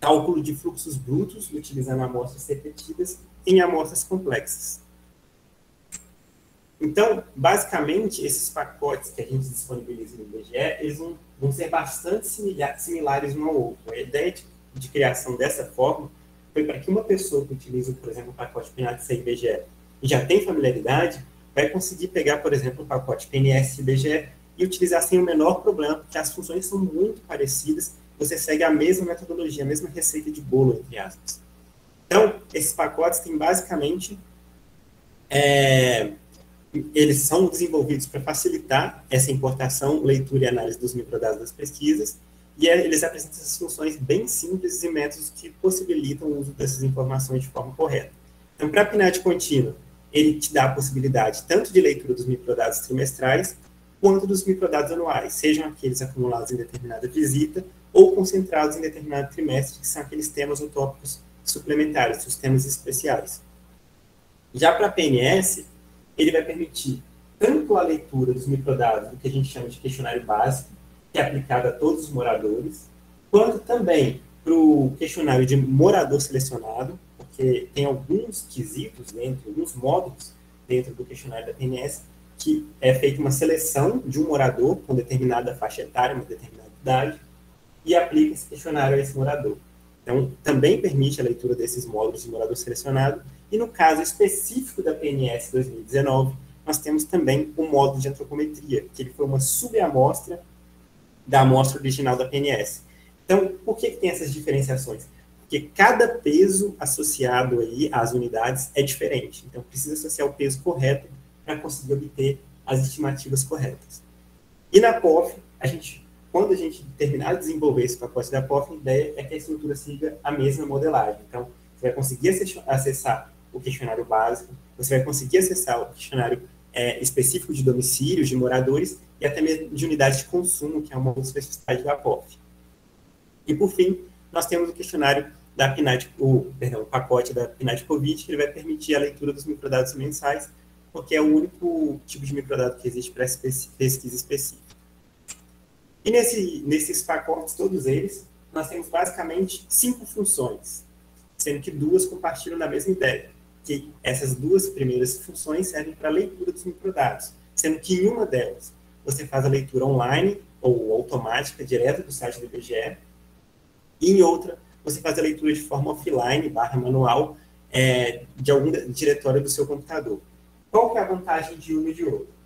cálculo de fluxos brutos, utilizando amostras repetidas em amostras complexas. Então, basicamente, esses pacotes que a gente disponibiliza no IBGE, eles vão ser bastante similares um ao outro. A ideia de criação dessa forma foi para que uma pessoa que utiliza, por exemplo, o pacote PNAD IBGE e já tem familiaridade, vai conseguir pegar, por exemplo, o pacote PNS IBGE e utilizar sem o menor problema, porque as funções são muito parecidas, você segue a mesma metodologia, a mesma receita de bolo, entre aspas. Então, esses pacotes têm basicamente... eles são desenvolvidos para facilitar essa importação, leitura e análise dos microdados das pesquisas, e eles apresentam essas funções bem simples e métodos que possibilitam o uso dessas informações de forma correta. Então, para a PNAD contínua, ele te dá a possibilidade tanto de leitura dos microdados trimestrais, quanto dos microdados anuais, sejam aqueles acumulados em determinada visita, ou concentrados em determinado trimestre, que são aqueles temas ou tópicos suplementares, os temas especiais. Já para a PNS, ele vai permitir tanto a leitura dos microdados do que a gente chama de questionário básico, que é aplicado a todos os moradores, quanto também para o questionário de morador selecionado, porque tem alguns quesitos dentro, alguns módulos dentro do questionário da PNS, que é feita uma seleção de um morador com determinada faixa etária, uma determinada idade, e aplica esse questionário a esse morador. Então, também permite a leitura desses módulos de morador selecionado. E no caso específico da PNS 2019, nós temos também o módulo de antropometria, que ele foi uma subamostra da amostra original da PNS. Então, por que tem essas diferenciações? Porque cada peso associado aí às unidades é diferente. Então, precisa associar o peso correto para conseguir obter as estimativas corretas. E na POF, quando a gente terminar de desenvolver esse pacote da POF, a ideia é que a estrutura siga a mesma modelagem. Então, você vai conseguir acessar o questionário básico, você vai conseguir acessar o questionário específico de domicílios, de moradores, e até mesmo de unidades de consumo, que é uma outra especificidade da POF. E, por fim, nós temos o questionário da PNAD, o pacote da PNAD Covid, que ele vai permitir a leitura dos microdados mensais, porque é o único tipo de microdado que existe para essa pesquisa específica. E nesses pacotes, todos eles, nós temos basicamente 5 funções, sendo que 2 compartilham da mesma ideia, que essas 2 primeiras funções servem para a leitura dos microdados, sendo que em uma delas você faz a leitura online ou automática, direto do site do IBGE, e em outra você faz a leitura de forma offline, /manual, de algum diretório do seu computador. Qual que é a vantagem de um e de outro?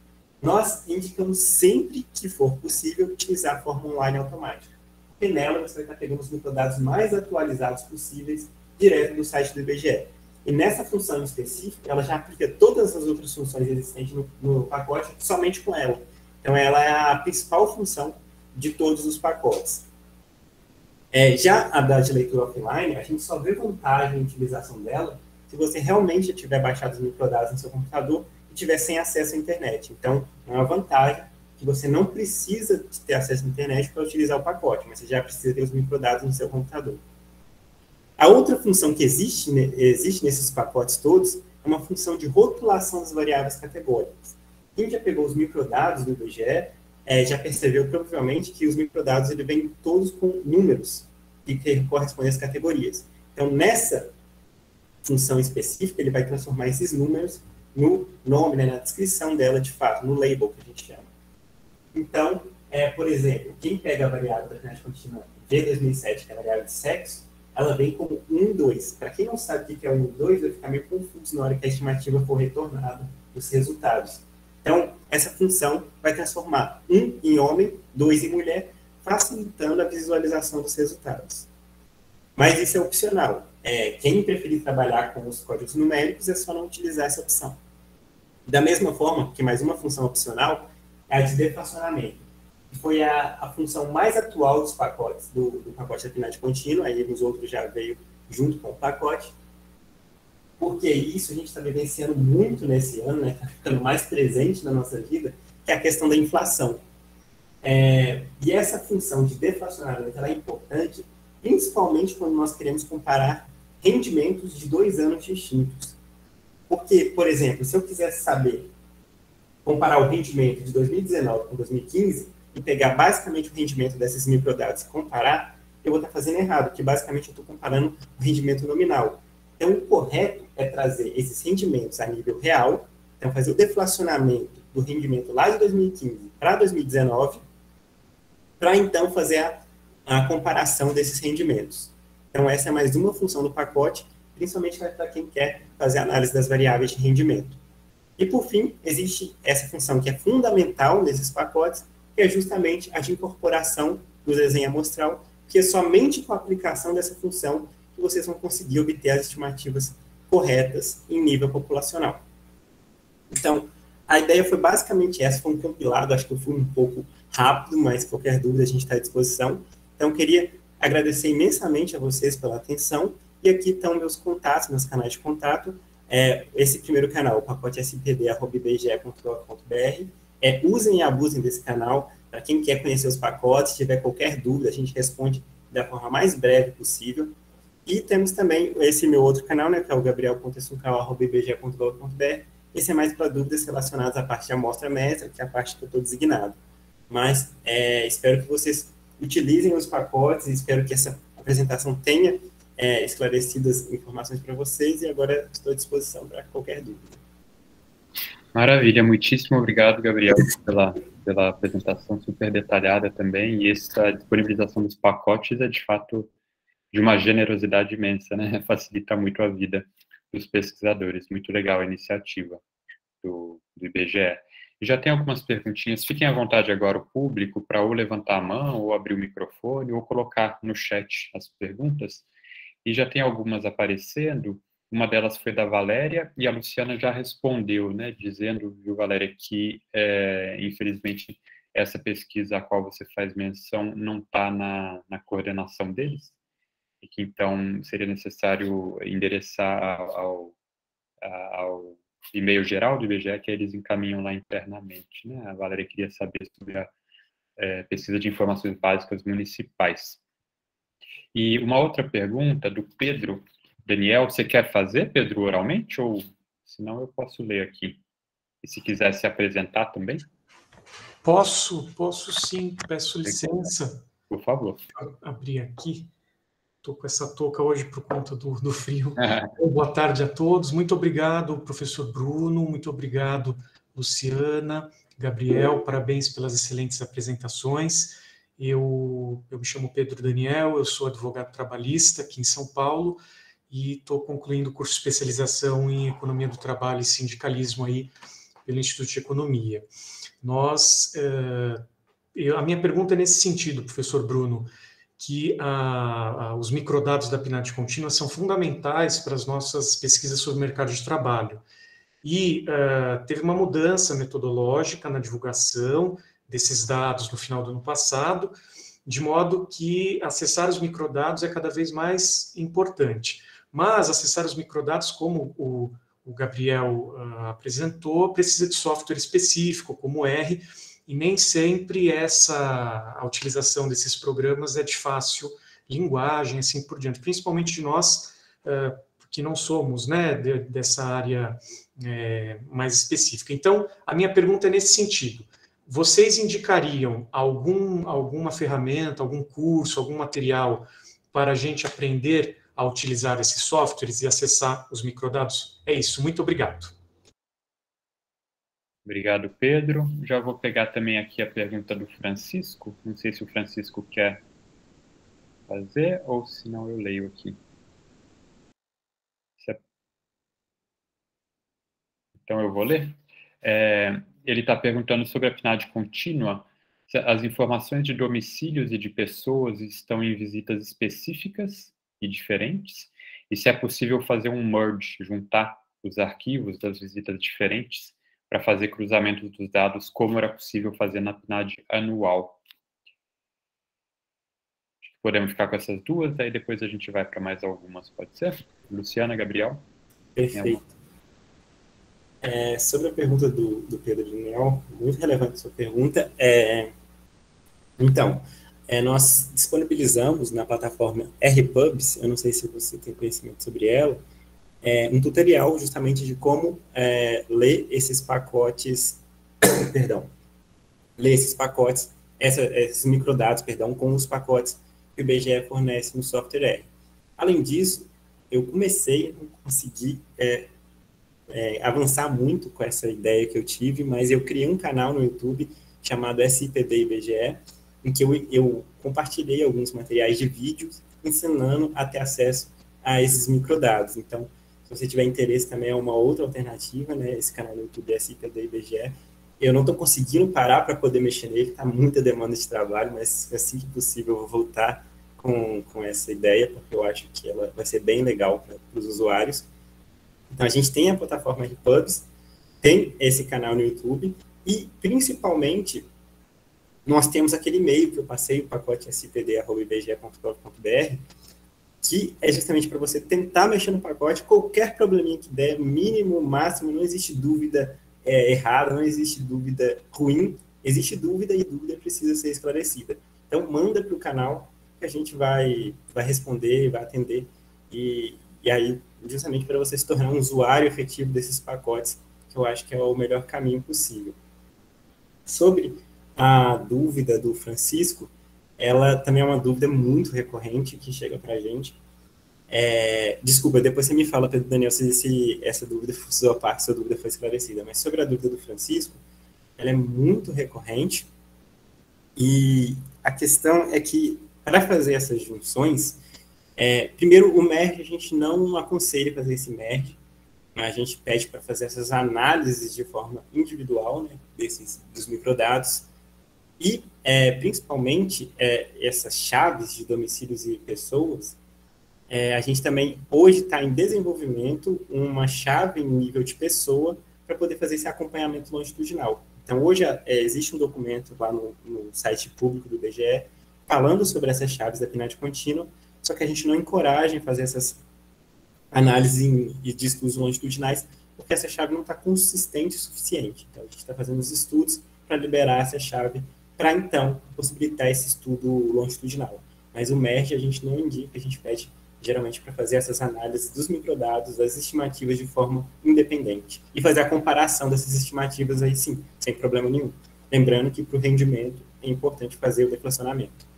Nós indicamos sempre que for possível utilizar a forma online automática, porque nela você vai estar pegando os microdados mais atualizados possíveis direto do site do IBGE. E nessa função específica, ela já aplica todas as outras funções existentes no pacote somente com ela. Então, ela é a principal função de todos os pacotes. Já a da de leitura offline, a gente só vê vantagem em utilização dela se você realmente já tiver baixado os microdados no seu computador e tiver sem acesso à internet. Então, é uma vantagem que você não precisa ter acesso à internet para utilizar o pacote, mas você já precisa ter os microdados no seu computador. A outra função que existe nesses pacotes todos é uma função de rotulação das variáveis categóricas. Quem já pegou os microdados do IBGE já percebeu provavelmente que os microdados ele vêm todos com números que correspondem às categorias. Então, nessa função específica, ele vai transformar esses números no nome, né, na descrição dela de fato, no label que a gente chama. Então, por exemplo, quem pega a variável da atividade contínua V2007, que é a variável de sexo, ela vem como 1, 2. Para quem não sabe o que é 1, 2, vai ficar meio confuso na hora que a estimativa for retornada dos resultados. Então, essa função vai transformar 1 em homem, 2 em mulher, facilitando a visualização dos resultados. Mas isso é opcional. Quem preferir trabalhar com os códigos numéricos é só não utilizar essa opção. Da mesma forma que mais uma função opcional é a de deflacionamento, que foi a função mais atual dos pacotes, do pacote de atividade contínua, aí nos outros já veio junto com o pacote. Porque isso a gente está vivenciando muito nesse ano, né? Está ficando mais presente na nossa vida, que é a questão da inflação. E essa função de deflacionamento ela é importante, principalmente quando nós queremos comparar rendimentos de 2 anos distintos. Porque, por exemplo, se eu quisesse saber, comparar o rendimento de 2019 com 2015 e pegar basicamente o rendimento desses microdados e comparar, eu vou estar fazendo errado, porque basicamente eu estou comparando o rendimento nominal. Então, o correto é trazer esses rendimentos a nível real, então fazer o deflacionamento do rendimento lá de 2015 para 2019, para então fazer a comparação desses rendimentos. Então, essa é mais uma função do pacote, principalmente para quem quer fazer análise das variáveis de rendimento. E, por fim, existe essa função que é fundamental nesses pacotes, que é justamente a de incorporação do desenho amostral, que é somente com a aplicação dessa função que vocês vão conseguir obter as estimativas corretas em nível populacional. Então, a ideia foi basicamente essa, foi um compilado, acho que eu fui um pouco rápido, mas qualquer dúvida a gente está à disposição. Então, queria agradecer imensamente a vocês pela atenção, e aqui estão meus contatos, meus canais de contato. Esse primeiro canal, o pacote spd@ibge.gov.br. Usem e abusem desse canal, para quem quer conhecer os pacotes, se tiver qualquer dúvida, a gente responde da forma mais breve possível. E temos também esse meu outro canal, né, que é o gabriel.essuncal@ibge.gov.br. Esse é mais para dúvidas relacionadas à parte de amostra mestra, que é a parte que eu estou designado. Mas espero que vocês utilizem os pacotes, e espero que essa apresentação tenha esclarecidas informações para vocês, e agora estou à disposição para qualquer dúvida. Maravilha, muitíssimo obrigado, Gabriel, pela apresentação super detalhada também, e essa disponibilização dos pacotes é, de fato, de uma generosidade imensa, né? Facilita muito a vida dos pesquisadores. Muito legal a iniciativa do IBGE. E já tem algumas perguntinhas, fiquem à vontade agora o público para ou levantar a mão, ou abrir o microfone, ou colocar no chat as perguntas. E já tem algumas aparecendo, uma delas foi da Valéria, e a Luciana já respondeu, né, dizendo, viu, Valéria, que, infelizmente, essa pesquisa a qual você faz menção não está na coordenação deles, e que, então, seria necessário endereçar ao e-mail geral do IBGE, que eles encaminham lá internamente, né? A Valéria queria saber sobre a pesquisa de informações básicas municipais. E uma outra pergunta do Pedro Daniel, você quer fazer, Pedro, oralmente? Ou, senão, eu posso ler aqui. E se quiser se apresentar também? Posso sim, peço licença. Por favor. Vou abrir aqui. Estou com essa touca hoje por conta do frio. Boa tarde a todos. Muito obrigado, professor Bruno. Muito obrigado, Luciana, Gabriel. Parabéns pelas excelentes apresentações. Eu me chamo Pedro Daniel, eu sou advogado trabalhista aqui em São Paulo e estou concluindo o curso de especialização em Economia do Trabalho e Sindicalismo aí pelo Instituto de Economia. A minha pergunta é nesse sentido, professor Bruno, que os microdados da PNAD contínua são fundamentais para as nossas pesquisas sobre o mercado de trabalho. E teve uma mudança metodológica na divulgação desses dados no final do ano passado, de modo que acessar os microdados é cada vez mais importante. Mas acessar os microdados, como o Gabriel apresentou, precisa de software específico, como R, e nem sempre a utilização desses programas é de fácil linguagem, assim por diante, principalmente de nós que não somos, né, dessa área mais específica. Então, a minha pergunta é nesse sentido. Vocês indicariam alguma ferramenta, algum curso, algum material para a gente aprender a utilizar esses softwares e acessar os microdados? É isso, muito obrigado. Obrigado, Pedro. Já vou pegar também aqui a pergunta do Francisco. Não sei se o Francisco quer fazer ou se não eu leio aqui. Então eu vou ler. Ele está perguntando sobre a PNAD contínua. Se as informações de domicílios e de pessoas estão em visitas específicas e diferentes, e se é possível fazer um merge, juntar os arquivos das visitas diferentes para fazer cruzamentos dos dados, como era possível fazer na PNAD anual. Podemos ficar com essas duas, aí depois a gente vai para mais algumas, pode ser? Luciana, Gabriel? Perfeito. Sobre a pergunta do Pedro Daniel, muito relevante a sua pergunta. Então, nós disponibilizamos na plataforma RPubs, eu não sei se você tem conhecimento sobre ela, um tutorial justamente de como ler esses pacotes, esses microdados, com os pacotes que o IBGE fornece no software R. Além disso, eu comecei a não conseguir avançar muito com essa ideia que eu tive, mas eu criei um canal no YouTube chamado SIPD IBGE, em que eu compartilhei alguns materiais de vídeos ensinando a ter acesso a esses microdados. Então, se você tiver interesse, também é uma outra alternativa, né? Esse canal no YouTube SIPD IBGE. Eu não estou conseguindo parar para poder mexer nele, está muita demanda de trabalho, mas assim que possível eu vou voltar com essa ideia, porque eu acho que ela vai ser bem legal para os usuários. Então, a gente tem a plataforma RPubs, tem esse canal no YouTube, e, principalmente, nós temos aquele e-mail que eu passei, o pacote spd@ibge.gov.br, que é justamente para você tentar mexer no pacote, qualquer probleminha que der, mínimo, máximo, não existe dúvida errada, não existe dúvida ruim, existe dúvida e dúvida precisa ser esclarecida. Então, manda para o canal que a gente vai responder, vai atender, e aí, justamente para você se tornar um usuário efetivo desses pacotes, que eu acho que é o melhor caminho possível. Sobre a dúvida do Francisco, ela também é uma dúvida muito recorrente que chega para a gente. Desculpa, depois você me fala, Pedro Daniel, se essa dúvida for sua parte, se a dúvida foi esclarecida, mas sobre a dúvida do Francisco, ela é muito recorrente, e a questão é que, para fazer essas junções, primeiro, o merge, a gente não aconselha fazer esse merge, a gente pede para fazer essas análises de forma individual, né, dos microdados, e, principalmente, essas chaves de domicílios e pessoas, a gente também, hoje, está em desenvolvimento uma chave em nível de pessoa para poder fazer esse acompanhamento longitudinal. Então, hoje, existe um documento lá no site público do IBGE falando sobre essas chaves da PNAD contínua, só que a gente não encoraja em fazer essas análises de estudos longitudinais, porque essa chave não está consistente o suficiente. Então, a gente está fazendo os estudos para liberar essa chave, para, então, possibilitar esse estudo longitudinal. Mas o merge a gente não indica, a gente pede, geralmente, para fazer essas análises dos microdados, das estimativas de forma independente. E fazer a comparação dessas estimativas aí, sim, sem problema nenhum. Lembrando que, para o rendimento, é importante fazer o deflacionamento.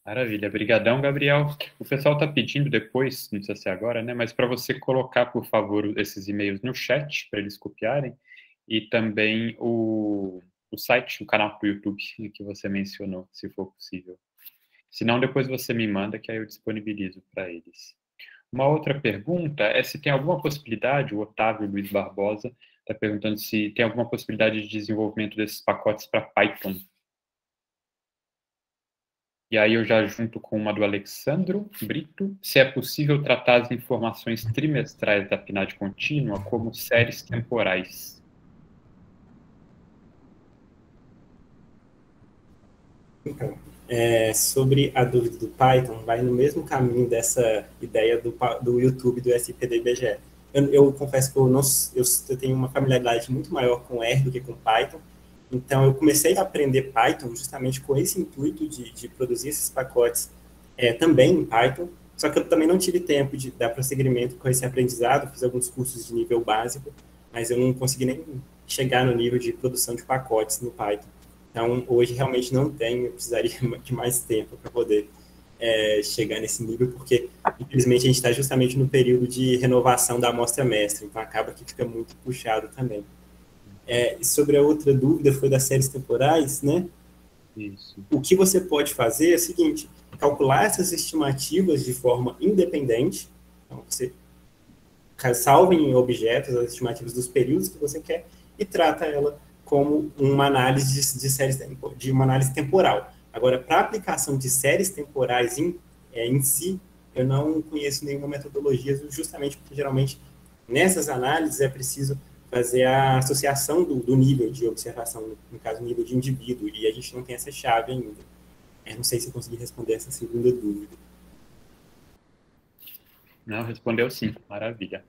Maravilha, brigadão, Gabriel. O pessoal está pedindo depois, não sei se é agora, né, mas para você colocar, por favor, esses e-mails no chat, para eles copiarem, e também o site, o canal do YouTube que você mencionou, se for possível. Se não, depois você me manda, que aí eu disponibilizo para eles. Uma outra pergunta é se tem alguma possibilidade, o Otávio Luiz Barbosa está perguntando se tem alguma possibilidade de desenvolvimento desses pacotes para Python. E aí eu já junto com uma do Alexandro Brito, se é possível tratar as informações trimestrais da PNAD contínua como séries temporais. Então, sobre a dúvida do Python, vai no mesmo caminho dessa ideia do YouTube do SPDBGE. Eu confesso que eu tenho uma familiaridade muito maior com R do que com Python, então eu comecei a aprender Python justamente com esse intuito de produzir esses pacotes também em Python, só que eu também não tive tempo de dar prosseguimento com esse aprendizado, fiz alguns cursos de nível básico, mas eu não consegui nem chegar no nível de produção de pacotes no Python. Então, hoje realmente não tenho, eu precisaria de mais tempo para poder chegar nesse nível, porque, infelizmente, a gente está justamente no período de renovação da amostra mestre, então acaba que fica muito puxado também. Sobre a outra dúvida, foi das séries temporais, né? Isso. O que você pode fazer é o seguinte, calcular essas estimativas de forma independente, então você salva em objetos as estimativas dos períodos que você quer e trata ela como uma análise de uma análise temporal. Agora, para a aplicação de séries temporais em si, eu não conheço nenhuma metodologia, justamente porque, geralmente, nessas análises é preciso fazer a associação do nível de observação, no caso, nível de indivíduo, e a gente não tem essa chave ainda. Não sei se eu consegui responder essa segunda dúvida. Não, respondeu sim, maravilha.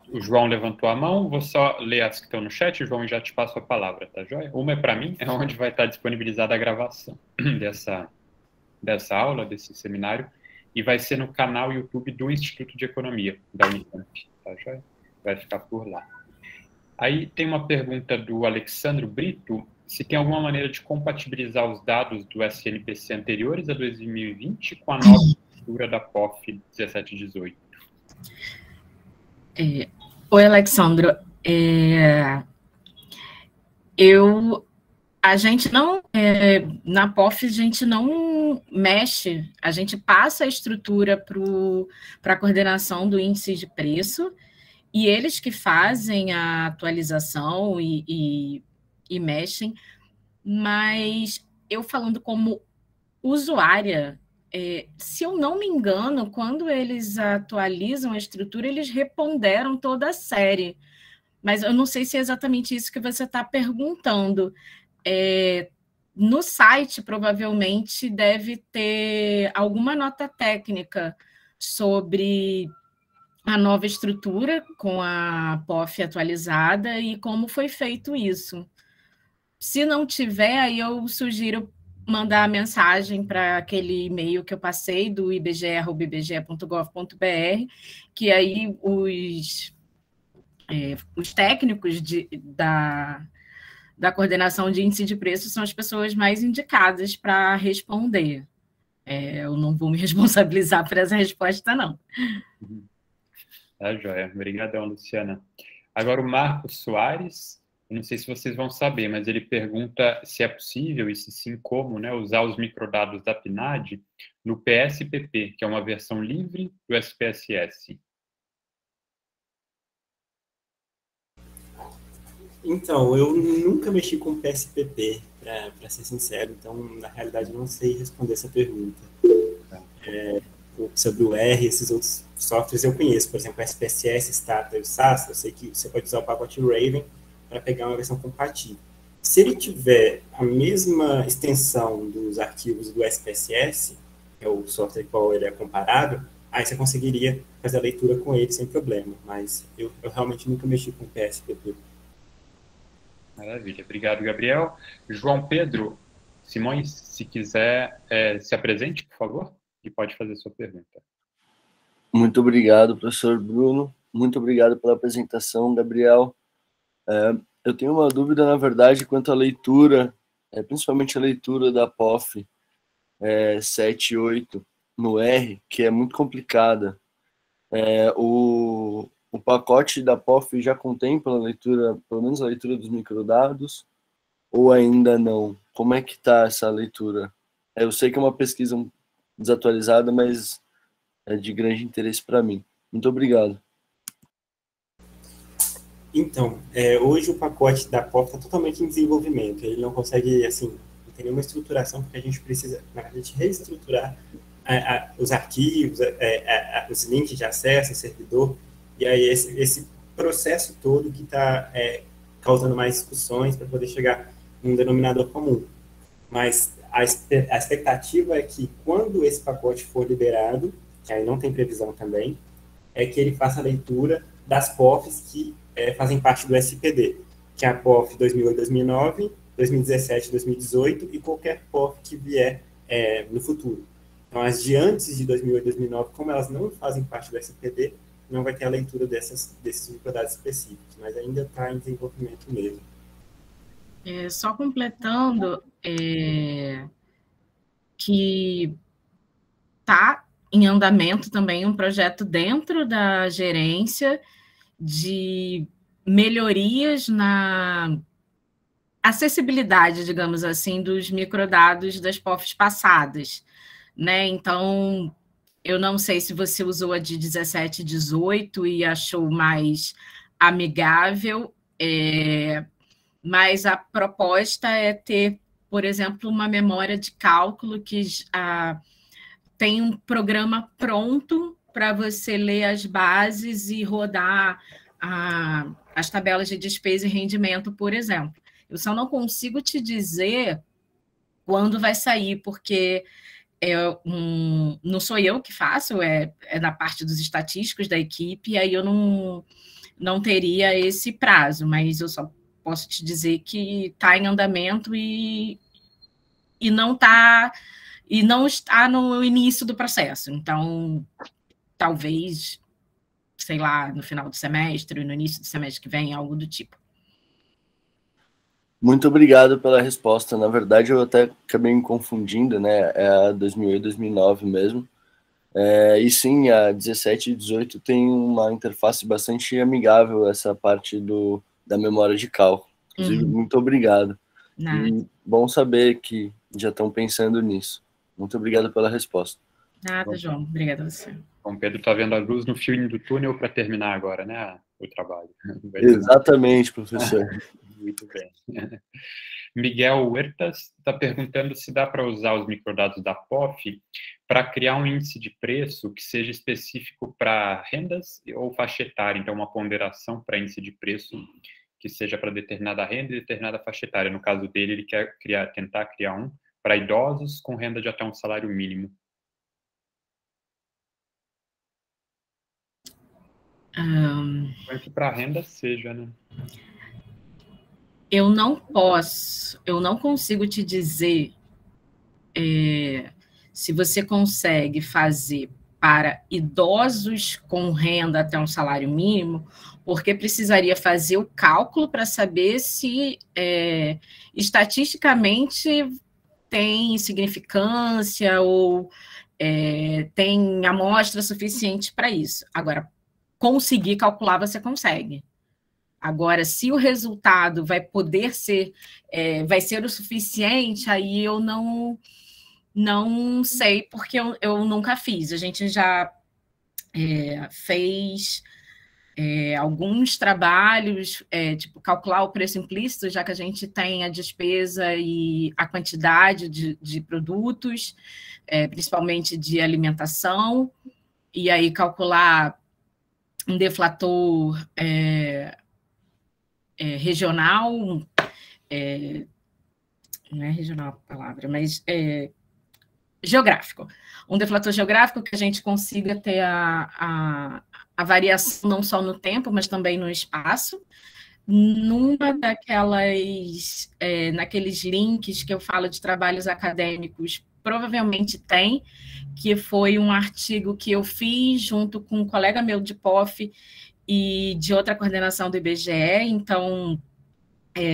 O João levantou a mão, vou só ler as que estão no chat, João, e já te passo a palavra, tá joia? Uma é para mim, é onde vai estar disponibilizada a gravação dessa aula, desse seminário, e vai ser no canal YouTube do Instituto de Economia, da Unicamp, tá joia? Vai ficar por lá. Aí tem uma pergunta do Alexandro Brito, se tem alguma maneira de compatibilizar os dados do SNPC anteriores a 2020 com a nova estrutura da POF 1718. Oi, Alexandro. A gente não, na POF, a gente não mexe, a gente passa a estrutura para a coordenação do índice de preço, e eles que fazem a atualização e mexem, mas eu falando como usuária, se eu não me engano, quando eles atualizam a estrutura, eles reponderam toda a série, mas eu não sei se é exatamente isso que você está perguntando. No site, provavelmente, deve ter alguma nota técnica sobre a nova estrutura com a POF atualizada e como foi feito isso. Se não tiver, aí eu sugiro mandar a mensagem para aquele e-mail que eu passei, do ibge@ibge.gov.br, que aí os técnicos da coordenação de índice de preço são as pessoas mais indicadas para responder. Eu não vou me responsabilizar por essa resposta, não. Tá, joia. Obrigadão, Luciana. Agora o Marcos Soares, eu não sei se vocês vão saber, mas ele pergunta se é possível, e se sim, como, né, usar os microdados da PNAD no PSPP, que é uma versão livre do SPSS. Então, eu nunca mexi com PSPP, para ser sincero, então, na realidade, eu não sei responder essa pergunta. Sobre o R, esses outros softwares eu conheço, por exemplo, SPSS, Stata e o SAS, eu sei que você pode usar o pacote Raven para pegar uma versão compatível. Se ele tiver a mesma extensão dos arquivos do SPSS, que é o software com qual ele é comparável, aí você conseguiria fazer a leitura com ele sem problema, mas eu realmente nunca mexi com PSPP. Maravilha, obrigado, Gabriel. João Pedro Simões, se quiser, se apresente, por favor, e pode fazer sua pergunta. Muito obrigado, professor Bruno. Muito obrigado pela apresentação, Gabriel. Eu tenho uma dúvida, na verdade, quanto à leitura, principalmente a leitura da POF 7 e 8 no R, que é muito complicada. O pacote da POF já contempla a leitura, pelo menos a leitura dos microdados, ou ainda não? Como é que está essa leitura? Eu sei que é uma pesquisa desatualizada, mas é de grande interesse para mim. Muito obrigado. Então, hoje o pacote da POF está totalmente em desenvolvimento. Ele não consegue, assim, tem nenhuma estruturação, porque a gente precisa, na verdade, reestruturar os arquivos, os links de acesso, o servidor, e aí esse processo todo que está causando mais discussões para poder chegar num denominador comum. Mas a expectativa é que, quando esse pacote for liberado, que aí não tem previsão também, é que ele faça a leitura das POFs que fazem parte do SPD, que é a POF 2008-2009, 2017-2018 e qualquer POF que vier no futuro. Então, as de antes de 2008-2009, como elas não fazem parte do SPD, não vai ter a leitura desses microdados específicos, mas ainda está em desenvolvimento mesmo. Só completando, que está em andamento também um projeto dentro da gerência de melhorias na acessibilidade, digamos assim, dos microdados das POFs passadas, né? Então, eu não sei se você usou a de 17 e 18 e achou mais amigável, mas a proposta é ter, por exemplo, uma memória de cálculo que tem um programa pronto para você ler as bases e rodar as tabelas de despesa e rendimento, por exemplo. Eu só não consigo te dizer quando vai sair, porque não sou eu que faço, é da parte dos estatísticos da equipe, e aí eu não teria esse prazo, mas eu só posso te dizer que está em andamento e não está no início do processo. Então, talvez, sei lá, no final do semestre, no início do semestre que vem, algo do tipo. Muito obrigado pela resposta. Na verdade, eu até acabei me confundindo, né? É a 2008, 2009 mesmo. E sim, a 17 e 18 tem uma interface bastante amigável, essa parte da memória de cálculo. Inclusive, muito obrigado. E bom saber que já estão pensando nisso. Muito obrigado pela resposta. Nada, João. Obrigada a você. Bom, Pedro está vendo a luz no fim do túnel para terminar agora, né? O trabalho. Exatamente, professor. Muito bem. Miguel Huertas está perguntando se dá para usar os microdados da POF para criar um índice de preço que seja específico para rendas ou faixa etária, então uma ponderação para índice de preço que seja para determinada renda e determinada faixa etária. No caso dele, ele quer tentar criar um para idosos com renda de até um salário mínimo. Que para renda seja, né? Eu não consigo te dizer se você consegue fazer para idosos com renda até um salário mínimo, porque precisaria fazer o cálculo para saber se estatisticamente tem significância ou tem amostra suficiente para isso. Agora, conseguir calcular, você consegue. Agora, se o resultado vai poder ser, vai ser o suficiente, aí eu não sei, porque eu nunca fiz. A gente já fez alguns trabalhos, tipo calcular o preço implícito, já que a gente tem a despesa e a quantidade de produtos, principalmente de alimentação, e aí calcular um deflator regional, não é regional a palavra, mas geográfico. Um deflator geográfico que a gente consiga ter a variação não só no tempo, mas também no espaço. Numa naqueles links que eu falo de trabalhos acadêmicos, provavelmente tem, que foi um artigo que eu fiz junto com um colega meu de POF e de outra coordenação do IBGE, então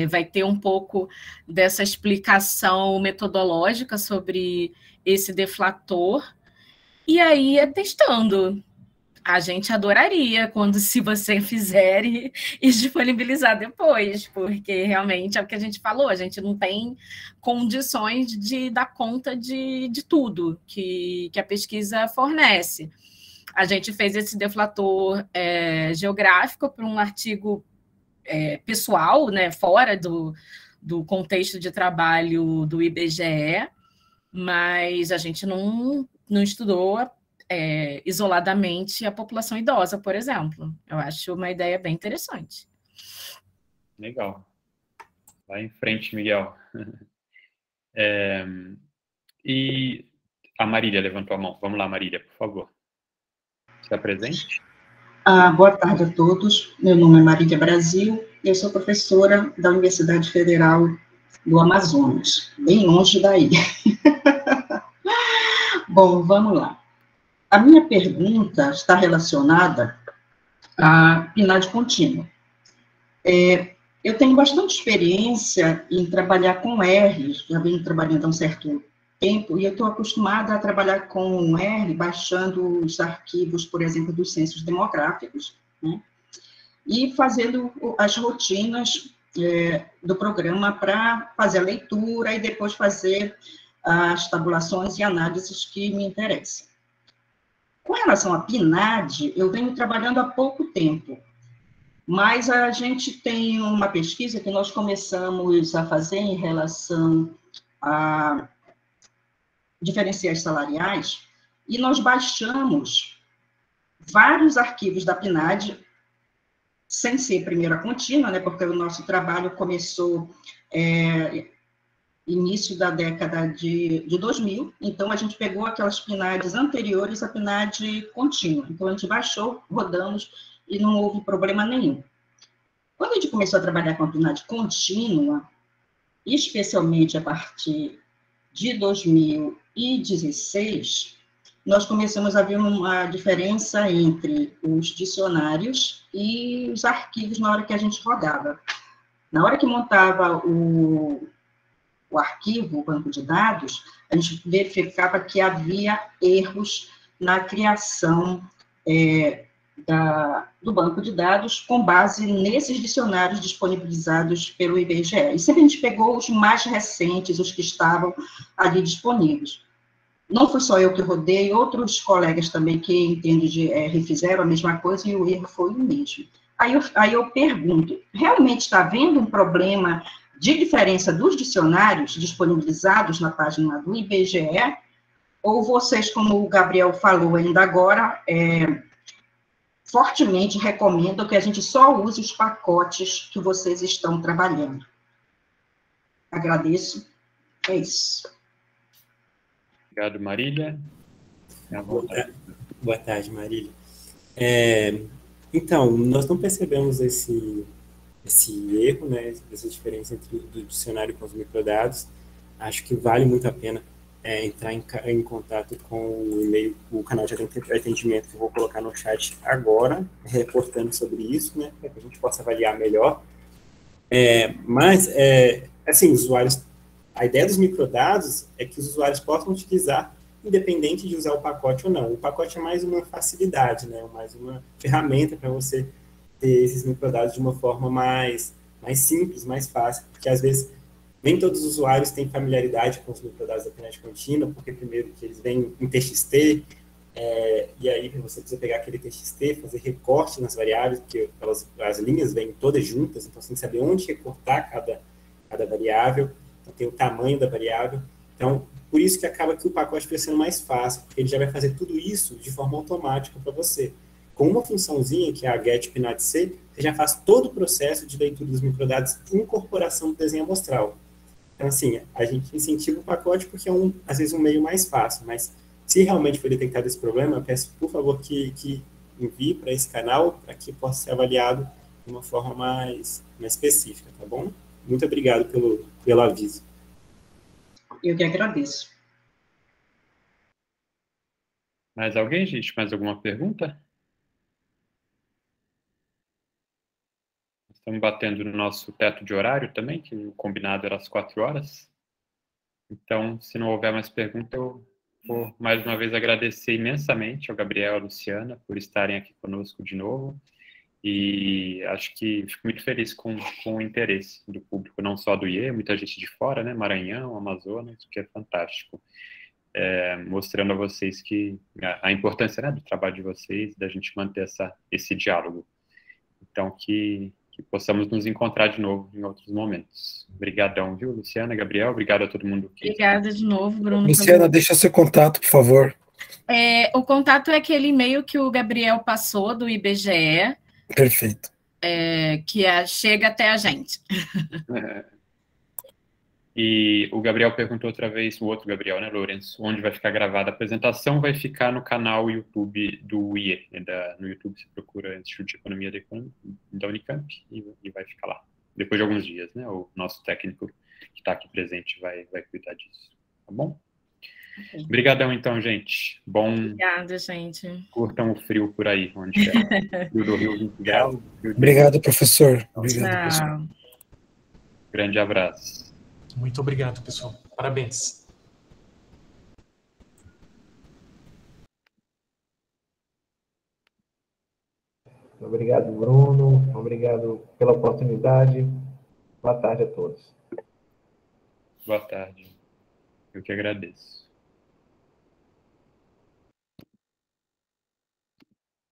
vai ter um pouco dessa explicação metodológica sobre esse deflator, e aí testando. A gente adoraria se você fizer e disponibilizar depois, porque realmente é o que a gente falou, a gente não tem condições de dar conta de tudo que a pesquisa fornece. A gente fez esse deflator geográfico para um artigo pessoal, né, fora do contexto de trabalho do IBGE, mas a gente não estudou isoladamente a população idosa, por exemplo. Eu acho uma ideia bem interessante. Legal. Vai em frente, Miguel. E a Marília levantou a mão. Vamos lá, Marília, por favor. Está presente? Boa tarde a todos. Meu nome é Marília Brasil. Eu sou professora da Universidade Federal do Amazonas, bem longe daí. Bom, vamos lá. A minha pergunta está relacionada à PNAD contínua. Eu tenho bastante experiência em trabalhar com R, já venho trabalhando há um certo tempo, e eu estou acostumada a trabalhar com R, baixando os arquivos, por exemplo, dos censos demográficos, né? E fazendo as rotinas do programa para fazer a leitura e depois fazer as tabulações e análises que me interessam. Com relação à PNAD, eu venho trabalhando há pouco tempo, mas a gente tem uma pesquisa que nós começamos a fazer em relação a diferenciais salariais, e nós baixamos vários arquivos da PNAD, sem ser primeira contínua, né, porque o nosso trabalho começou início da década de 2000, então a gente pegou aquelas PNADs anteriores à PNAD contínua, então a gente baixou, rodamos, e não houve problema nenhum. Quando a gente começou a trabalhar com a PNAD contínua, especialmente a partir de 2016, nós começamos a ver uma diferença entre os dicionários e os arquivos na hora que a gente rodava. Na hora que montava o arquivo, o banco de dados, a gente verificava que havia erros na criação do banco de dados com base nesses dicionários disponibilizados pelo IBGE. E sempre a gente pegou os mais recentes, os que estavam ali disponíveis. Não foi só eu que rodei, outros colegas também que entendem de R fizeram a mesma coisa e o erro foi o mesmo. Aí eu pergunto, realmente está havendo um problema de diferença dos dicionários disponibilizados na página do IBGE? Ou vocês, como o Gabriel falou ainda agora, fortemente recomendo que a gente só use os pacotes que vocês estão trabalhando? Agradeço. É isso. Obrigado, Marília. Boa tarde, Marília. Então, nós não percebemos esse erro, né, essa diferença entre o dicionário com os microdados. Acho que vale muito a pena entrar em contato com o e-mail, o canal de atendimento que eu vou colocar no chat agora, reportando sobre isso, né, para que a gente possa avaliar melhor. Mas, assim, usuários, a ideia dos microdados é que os usuários possam utilizar, independente de usar o pacote ou não. O pacote é mais uma facilidade, né, mais uma ferramenta para você ter esses microdados de uma forma mais simples, mais fácil, porque às vezes nem todos os usuários têm familiaridade com os microdados da PNAD contínua, porque primeiro que eles vêm em TXT, e aí você precisa pegar aquele TXT, fazer recorte nas variáveis, porque as linhas vêm todas juntas, então você tem que saber onde recortar cada variável, então tem o tamanho da variável. Então, por isso que acaba que o pacote fica sendo mais fácil, porque ele já vai fazer tudo isso de forma automática para você. Com uma funçãozinha, que é a getPNADC, você já faz todo o processo de leitura dos microdados e incorporação do desenho amostral. Então, assim, a gente incentiva o pacote porque é, às vezes, um meio mais fácil, mas se realmente for detectado esse problema, eu peço, por favor, que envie para esse canal, para que possa ser avaliado de uma forma mais específica, tá bom? Muito obrigado pelo aviso. Eu que agradeço. Mais alguém, gente? Mais alguma pergunta? Estamos batendo no nosso teto de horário também, que o combinado era às 4 horas. Então, se não houver mais pergunta, eu vou mais uma vez agradecer imensamente ao Gabriel e à Luciana por estarem aqui conosco de novo. E acho que fico muito feliz com o interesse do público, não só do IE, muita gente de fora, né? Maranhão, Amazonas, que é fantástico. Mostrando a vocês que a importância, né, do trabalho de vocês, da gente manter esse diálogo. Então, que que possamos nos encontrar de novo em outros momentos. Obrigadão, viu, Luciana, Gabriel? Obrigado a todo mundo. Obrigada de novo, Bruno. Luciana, deixa seu contato, por favor. O contato é aquele e-mail que o Gabriel passou do IBGE. Perfeito. Que chega até a gente. E o Gabriel perguntou outra vez, o outro Gabriel, né, Lourenço, onde vai ficar gravada a apresentação? Vai ficar no canal YouTube do IE. No YouTube você procura Instituto de Economia da Unicamp e vai ficar lá. Depois de alguns dias, né? O nosso técnico que está aqui presente vai cuidar disso. Tá bom? Obrigadão, então, gente. Obrigada, gente. Curtam o frio por aí, onde é. Frio do Rio, 20 graus. Obrigado, professor. Obrigado, professor. Grande abraço. Muito obrigado, pessoal. Parabéns. Obrigado, Bruno. Obrigado pela oportunidade. Boa tarde a todos. Boa tarde. Eu que agradeço.